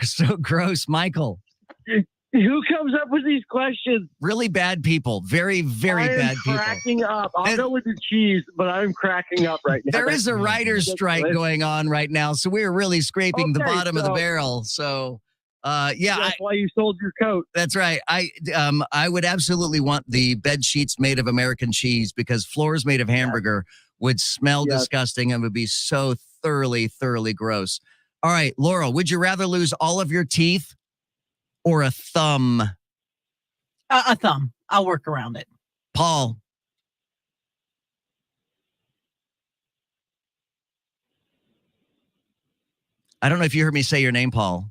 so gross, Michael. Who comes up with these questions? Really bad people. Very, very bad people. I'm cracking up. I'll go with the cheese, but I'm cracking up right now. There is a writer's strike going on right now, so we're really scraping the bottom of the barrel. So, that's why you sold your coat. That's right. I would absolutely want the bed sheets made of American cheese because floors made of hamburger would smell disgusting and would be so thoroughly, thoroughly gross. All right, Laurel, would you rather lose all of your teeth or a thumb? A thumb. I'll work around it. Paul. I don't know if you heard me say your name, Paul.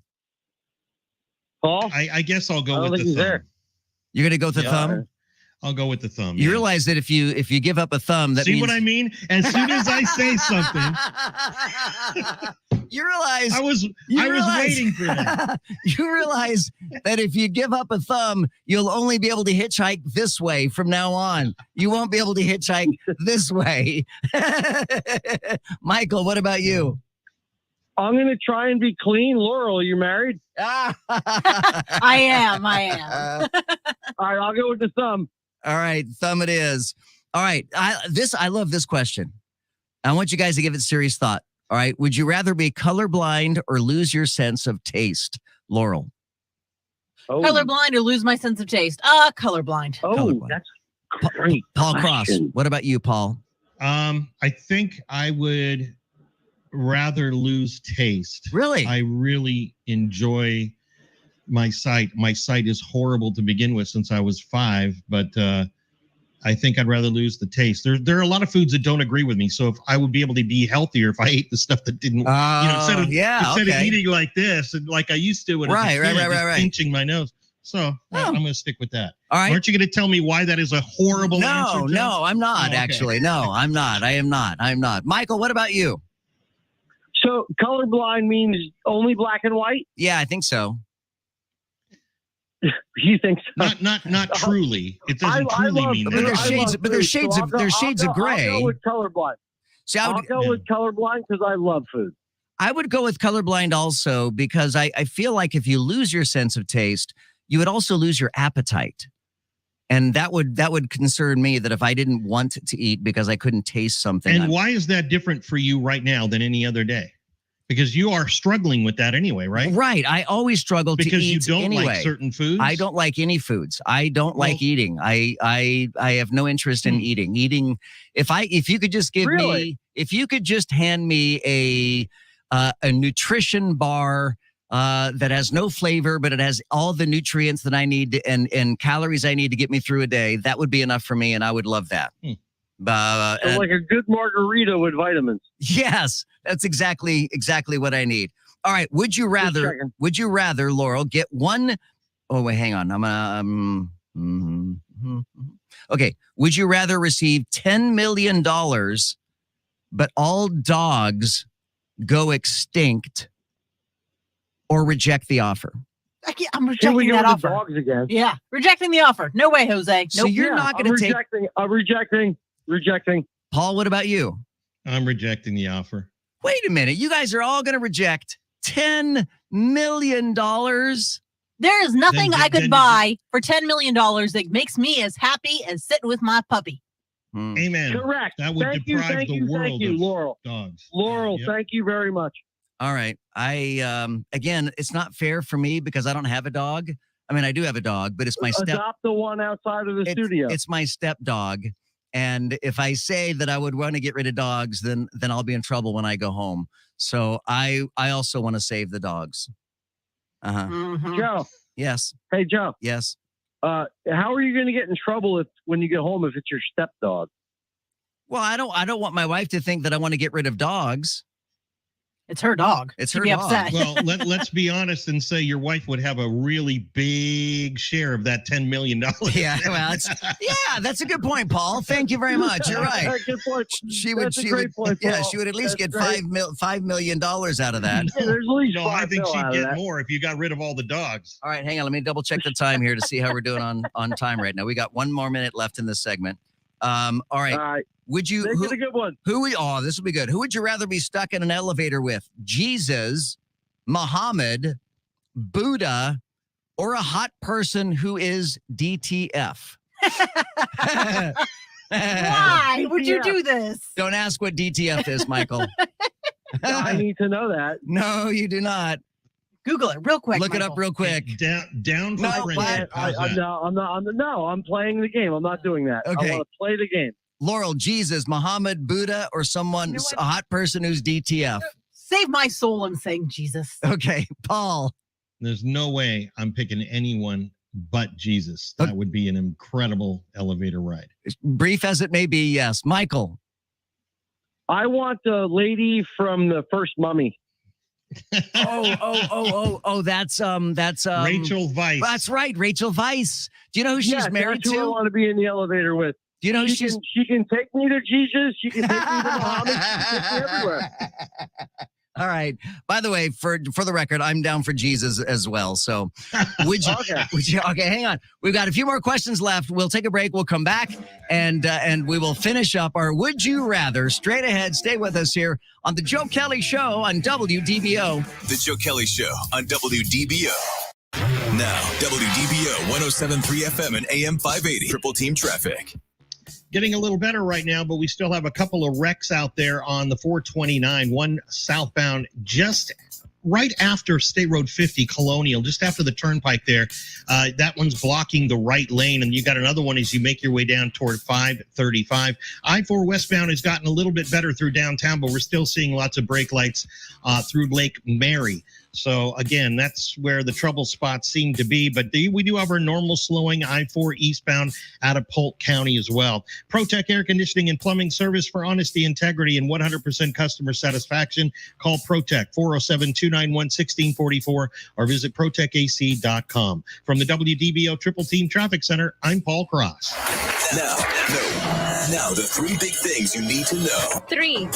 Paul? I guess I'll go with the thumb. You're going to go with the thumb? I'll go with the thumb. You realize that if you give up a thumb, that See means... what I mean? As soon as I say something, you realize I was waiting for that. You realize that if you give up a thumb, you'll only be able to hitchhike this way from now on. You won't be able to hitchhike this way. Michael, what about you? I'm going to try and be clean. Laurel, you married? I am. All right, I'll go with the thumb. All right, thumb it is. All right, I love this question. I want you guys to give it serious thought. All right, would you rather be colorblind or lose your sense of taste? Laurel. Colorblind or lose my sense of taste? Colorblind. Colorblind. That's great. Paul Cross. What about you, Paul? I think I would rather lose taste. Really? I really enjoy my sight. My sight is horrible to begin with since I was 5, but I think I'd rather lose the taste. There are a lot of foods that don't agree with me. So if I would be able to be healthier if I ate the stuff that didn't, instead of eating like this and like I used to, right, pinching my nose. So I'm going to stick with that. All right. Aren't you going to tell me why that is a horrible answer? No, I'm not actually. No, I'm not. I am not. I'm not. Michael, what about you? So colorblind means only black and white? Yeah, I think so. You think so? Not truly. It doesn't truly mean that. But there's shades of gray. I'll go with colorblind. See, I'll go with colorblind because I love food. I would go with colorblind also because I feel like if you lose your sense of taste, you would also lose your appetite. And that would concern me that if I didn't want to eat because I couldn't taste something. And why is that different for you right now than any other day? Because you are struggling with that anyway, right? Right. I always struggle to eat because you don't anyway. Like certain foods. I don't like any foods. I don't like eating. I have no interest in eating. Eating. If you could just give me, if you could just hand me a nutrition bar that has no flavor, but it has all the nutrients that I need and calories I need to get me through a day, that would be enough for me, and I would love that. So like a good margarita with vitamins. Yes, that's exactly what I need. All right, would you rather, Laurel, get one? Oh wait, hang on. I'm gonna. Okay, would you rather receive $10 million, but all dogs go extinct, or reject the offer? I'm rejecting that offer. Dogs again. Yeah, rejecting the offer. No way, Jose. Nope. So you're not going to take. I'm rejecting. Paul, what about you? I'm rejecting the offer. Wait a minute. You guys are all going to reject $10 million? There is nothing I could buy for $10 million that makes me as happy as sitting with my puppy. Amen. Correct. That would deprive the world of Laurel. Dogs. Laurel, thank you very much. All right. Again, it's not fair for me because I don't have a dog. I mean, I do have a dog, but it's my Adopt the one outside of the studio. It's my step dog. And if I say that I would want to get rid of dogs, then I'll be in trouble when I go home. So I also want to save the dogs. Joe. Yes. Hey, Joe. Yes. How are you going to get in trouble when you get home if it's your stepdog? Well, I don't want my wife to think that I want to get rid of dogs. It's her dog. It's her dog. Upset. Well, let's be honest and say your wife would have a really big share of that $10 million. Yeah, well, that's a good point, Paul. Thank you very much. You're right. Good point. She would at least get $5 million out of that. Yeah, there's at least I think she'd get more if you got rid of all the dogs. All right, hang on. Let me double check the time here to see how we're doing on time right now. We got 1 more minute left in this segment. All right. Would you? This is a good one. This will be good. Who would you rather be stuck in an elevator with? Jesus, Muhammad, Buddha, or a hot person who is DTF? Why would you do this? Don't ask what DTF is, Michael. I need to know that. No, you do not. Google it real quick. Look it up real quick. Down for friendship. I'm playing the game. I'm not doing that. Okay. I want to play the game. Laurel, Jesus, Muhammad, Buddha, or someone, a hot person who's DTF? Save my soul, I'm saying Jesus. Okay, Paul. There's no way I'm picking anyone but Jesus. That would be an incredible elevator ride. Brief as it may be, yes. Michael. I want the lady from the first Mummy. That's Rachel Weisz. That's right, Rachel Weisz. Do you know who she's married that's to? Who I want to be in the elevator with. Do you know she can take me to Jesus. She can take me to Muhammad. She can take me everywhere. All right. By the way, for the record, I'm down for Jesus as well. So, would you? Okay, hang on. We've got a few more questions left. We'll take a break. We'll come back and we will finish up our Would You Rather. Straight ahead. Stay with us here on the Joe Kelley Show on WDBO. The Joe Kelley Show on WDBO. Now, WDBO 107.3 FM and AM 580. Triple Team Traffic. Getting a little better right now, but we still have a couple of wrecks out there on the 429. One southbound just right after State Road 50, Colonial, just after the turnpike there. That one's blocking the right lane, and you got another one as you make your way down toward 535. I-4 westbound has gotten a little bit better through downtown, but we're still seeing lots of brake lights through Lake Mary. So, again, that's where the trouble spots seem to be. But we do have our normal slowing I-4 eastbound out of Polk County as well. ProTech Air Conditioning and Plumbing Service for honesty, integrity, and 100% customer satisfaction. Call ProTech 407-291-1644 or visit protechac.com. From the WDBO Triple Team Traffic Center, I'm Paul Cross. Now, the three big things you need to know. Three.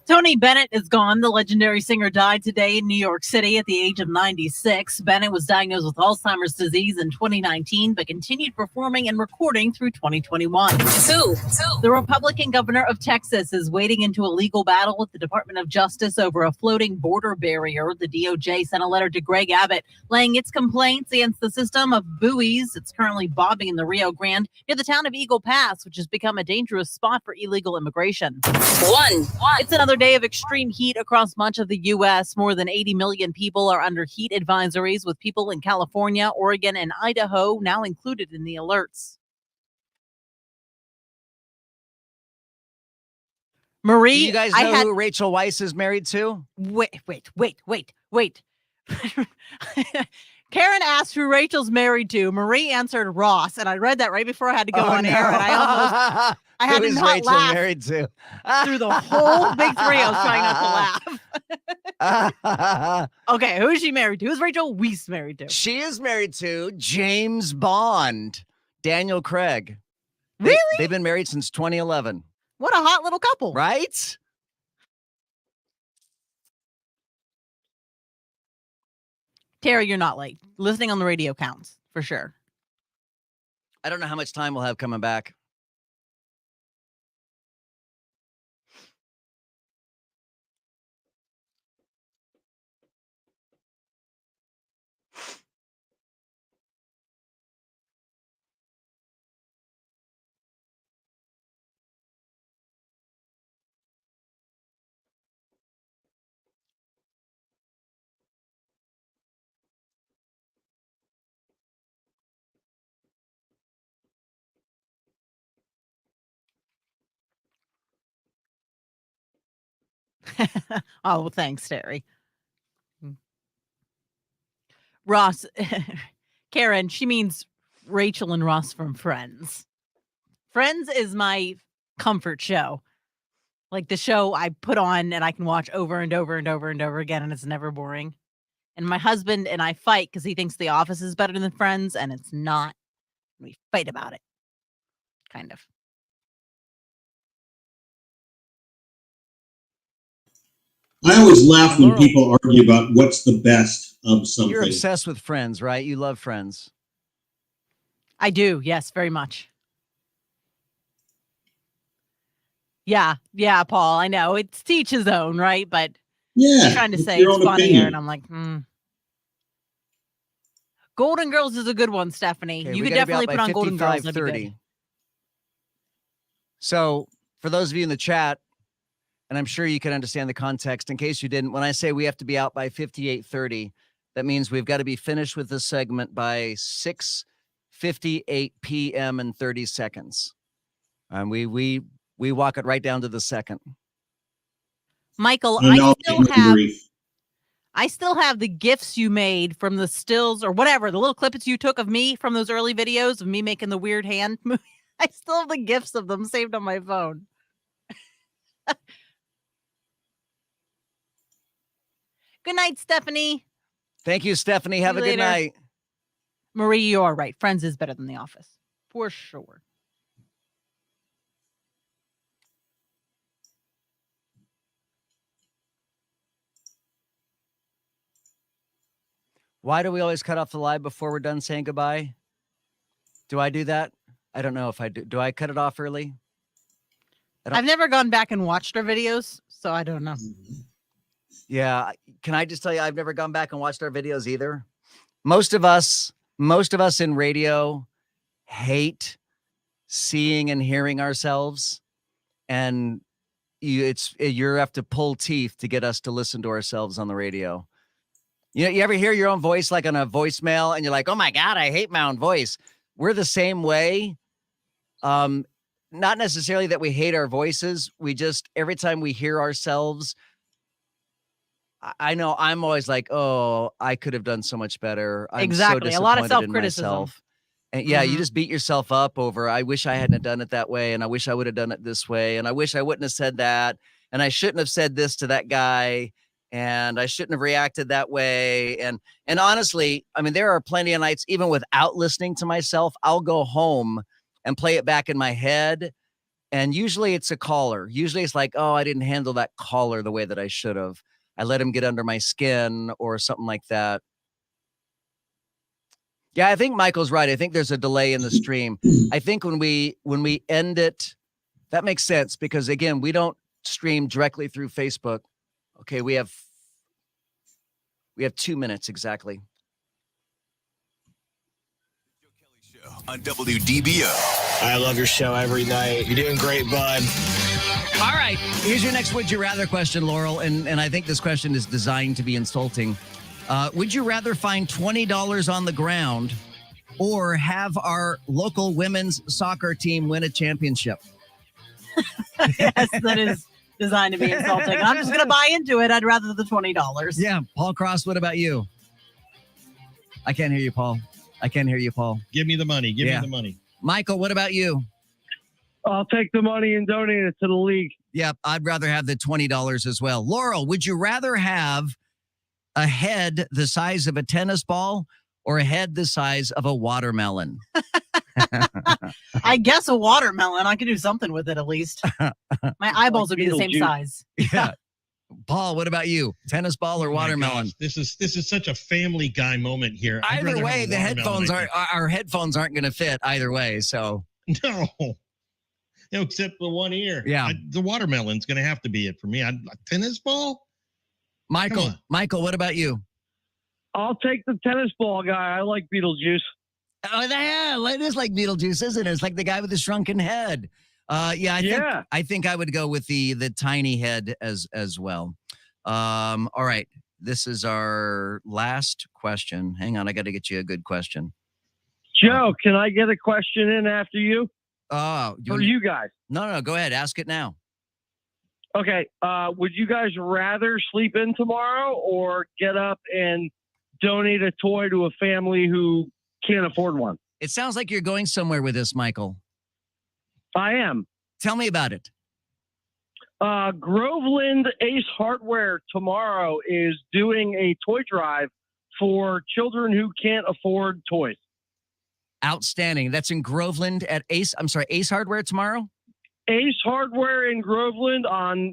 Tony Bennett is gone. The legendary singer died today in New York City at the age of 96. Bennett was diagnosed with Alzheimer's disease in 2019, but continued performing and recording through 2021. Two. The Republican governor of Texas is wading into a legal battle with the Department of Justice over a floating border barrier. The DOJ sent a letter to Greg Abbott laying its complaints against the system of buoys. It's currently bobbing in the Rio Grande near the town of Eagle Pass, which has become a dangerous spot for illegal immigration. One. It's another day of extreme heat across much of the U.S. More than 80 million people are under heat advisories, with people in California, Oregon, and Idaho now included in the alerts. Marie, do you guys know who Rachel Weisz is married to? Wait. Karen asked who Rachel's married to. Marie answered Ross, and I read that right before I had to go on air, and I had to not Rachel laugh married to? through the whole big three. I was trying not to laugh. Okay, who is she married to? Who's Rachel Weisz married to? She is married to James Bond, Daniel Craig. Really? They've been married since 2011. What a hot little couple. Right? Terry, you're not late. Listening on the radio counts, for sure. I don't know how much time we'll have coming back. Oh, thanks, Terry. Ross, Karen, she means Rachel and Ross from Friends. Friends is my comfort show. Like the show I put on and I can watch over and over and over and over again, and it's never boring. And my husband and I fight because he thinks The Office is better than Friends, and it's not. We fight about it. Kind of. I always laugh when people argue about what's the best of something. You're obsessed with Friends, right? You love Friends. I do. Yes, very much. Yeah, Paul, I know. It's to each his own, right? But you're trying to say it's funnier, and I'm like, Golden Girls is a good one, Stephanie. Okay, you could definitely put on Golden Girls. That'd be good. So, for those of you in the chat, and I'm sure you can understand the context, in case you didn't, when I say we have to be out by 58:30, that means we've got to be finished with this segment by 6:58 p.m. and 30 seconds. And we walk it right down to the second. Michael, I still have the GIFs you made from the stills or whatever, the little clips you took of me from those early videos of me making the weird hand movie. I still have the GIFs of them saved on my phone. Good night, Stephanie. Thank you, Stephanie. Have a good night. Marie, you are right. Friends is better than The Office. For sure. Why do we always cut off the live before we're done saying goodbye? Do I do that? I don't know if I do. Do I cut it off early? I've never gone back and watched our videos, so I don't know. Yeah. Can I just tell you, I've never gone back and watched our videos either. Most of us in radio hate seeing and hearing ourselves. And you have to pull teeth to get us to listen to ourselves on the radio. You ever hear your own voice like on a voicemail and you're like, oh my God, I hate my own voice. We're the same way. Not necessarily that we hate our voices. We just, every time we hear ourselves, I know I'm always like, oh, I could have done so much better. I'm Exactly. so A lot of disappointed in self-criticism. myself. And yeah, you just beat yourself up over, I wish I hadn't done it that way. And I wish I would have done it this way. And I wish I wouldn't have said that. And I shouldn't have said this to that guy. And I shouldn't have reacted that way. And honestly, I mean, there are plenty of nights, even without listening to myself, I'll go home and play it back in my head. And usually it's a caller. Usually it's like, oh, I didn't handle that caller the way that I should have. I let him get under my skin or something like that. Yeah, I think Michael's right. I think there's a delay in the stream. I think when we end it, that makes sense because again, we don't stream directly through Facebook. Okay, we have 2 minutes exactly. Joe Kelley Show on WDBO. I love your show every night. You're doing great, bud. All right, here's your next Would You Rather question, Laurel. And I think this question is designed to be insulting. Would you rather find $20 on the ground or have our local women's soccer team win a championship? Yes, that is designed to be insulting. I'm just going to buy into it. I'd rather the $20. Yeah. Paul Cross, what about you? I can't hear you, Paul. Give me the money. Give me the money. Michael, what about you? I'll take the money and donate it to the league. Yeah, I'd rather have the $20 as well. Laurel, would you rather have a head the size of a tennis ball or a head the size of a watermelon? I guess a watermelon. I could do something with it at least. My eyeballs would be the same size. Yeah. Paul, what about you? Tennis ball or watermelon? Gosh, this is such a Family Guy moment here. Either way, the headphones our headphones aren't going to fit either way. So no, except the one ear. Yeah, the watermelon's going to have to be it for me. A tennis ball. Michael, what about you? I'll take the tennis ball guy. I like Beetlejuice. Oh, yeah, it is like Beetlejuice, isn't it? It's like the guy with the shrunken head. I think I would go with the tiny head as well. All right, this is our last question. Hang on, I got to get you a good question. Joe, can I get a question in after you? For you guys? No, go ahead. Ask it now. Okay. Would you guys rather sleep in tomorrow or get up and donate a toy to a family who can't afford one? It sounds like you're going somewhere with this, Michael. I am. Tell me about it. Groveland Ace Hardware tomorrow is doing a toy drive for children who can't afford toys. Outstanding. That's in Groveland at Ace Hardware tomorrow? Ace Hardware in Groveland on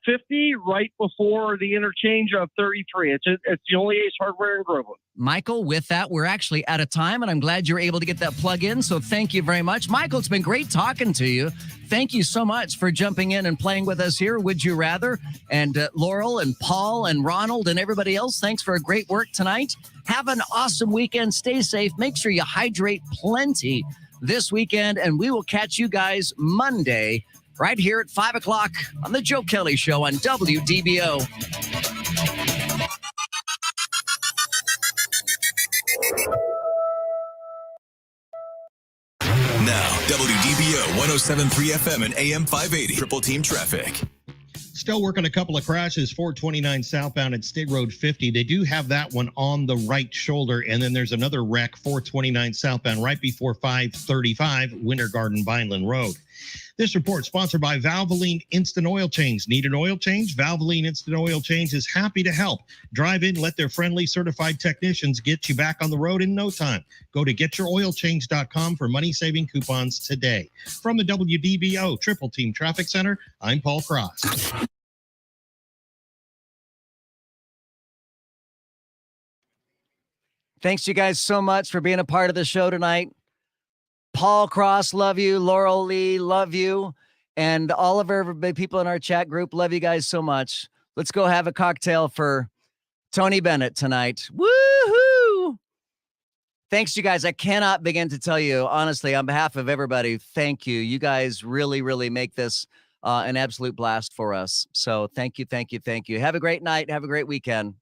50, right before the interchange of 33. It's the only Ace Hardware in Groveland. Michael, with that, we're actually out of time, and I'm glad you're able to get that plug in, so thank you very much. Michael, it's been great talking to you. Thank you so much for jumping in and playing with us here. Would you rather? And Laurel and Paul and Ronald and everybody else, thanks for a great work tonight. Have an awesome weekend. Stay safe. Make sure you hydrate plenty this weekend, and we will catch you guys Monday right here at 5 o'clock on the Joe Kelley Show on WDBO. Now, WDBO 107.3 FM and AM 580. Triple Team Traffic. Still working a couple of crashes, 429 southbound at State Road 50. They do have that one on the right shoulder. And then there's another wreck, 429 southbound, right before 535 Winter Garden Vineland Road. This report sponsored by Valvoline Instant Oil Change. Need an oil change? Valvoline Instant Oil Change is happy to help. Drive in, let their friendly certified technicians get you back on the road in no time. Go to getyouroilchange.com for money-saving coupons today. From the WDBO Triple Team Traffic Center, I'm Paul Cross. Thanks you guys so much for being a part of the show tonight. Paul Cross, love you. Laurel Lee, love you. And all of our people in our chat group, love you guys so much. Let's go have a cocktail for Tony Bennett tonight. Woohoo! Thanks, you guys. I cannot begin to tell you, honestly, on behalf of everybody, thank you. You guys really, really make this an absolute blast for us. So thank you, thank you, thank you. Have a great night. Have a great weekend.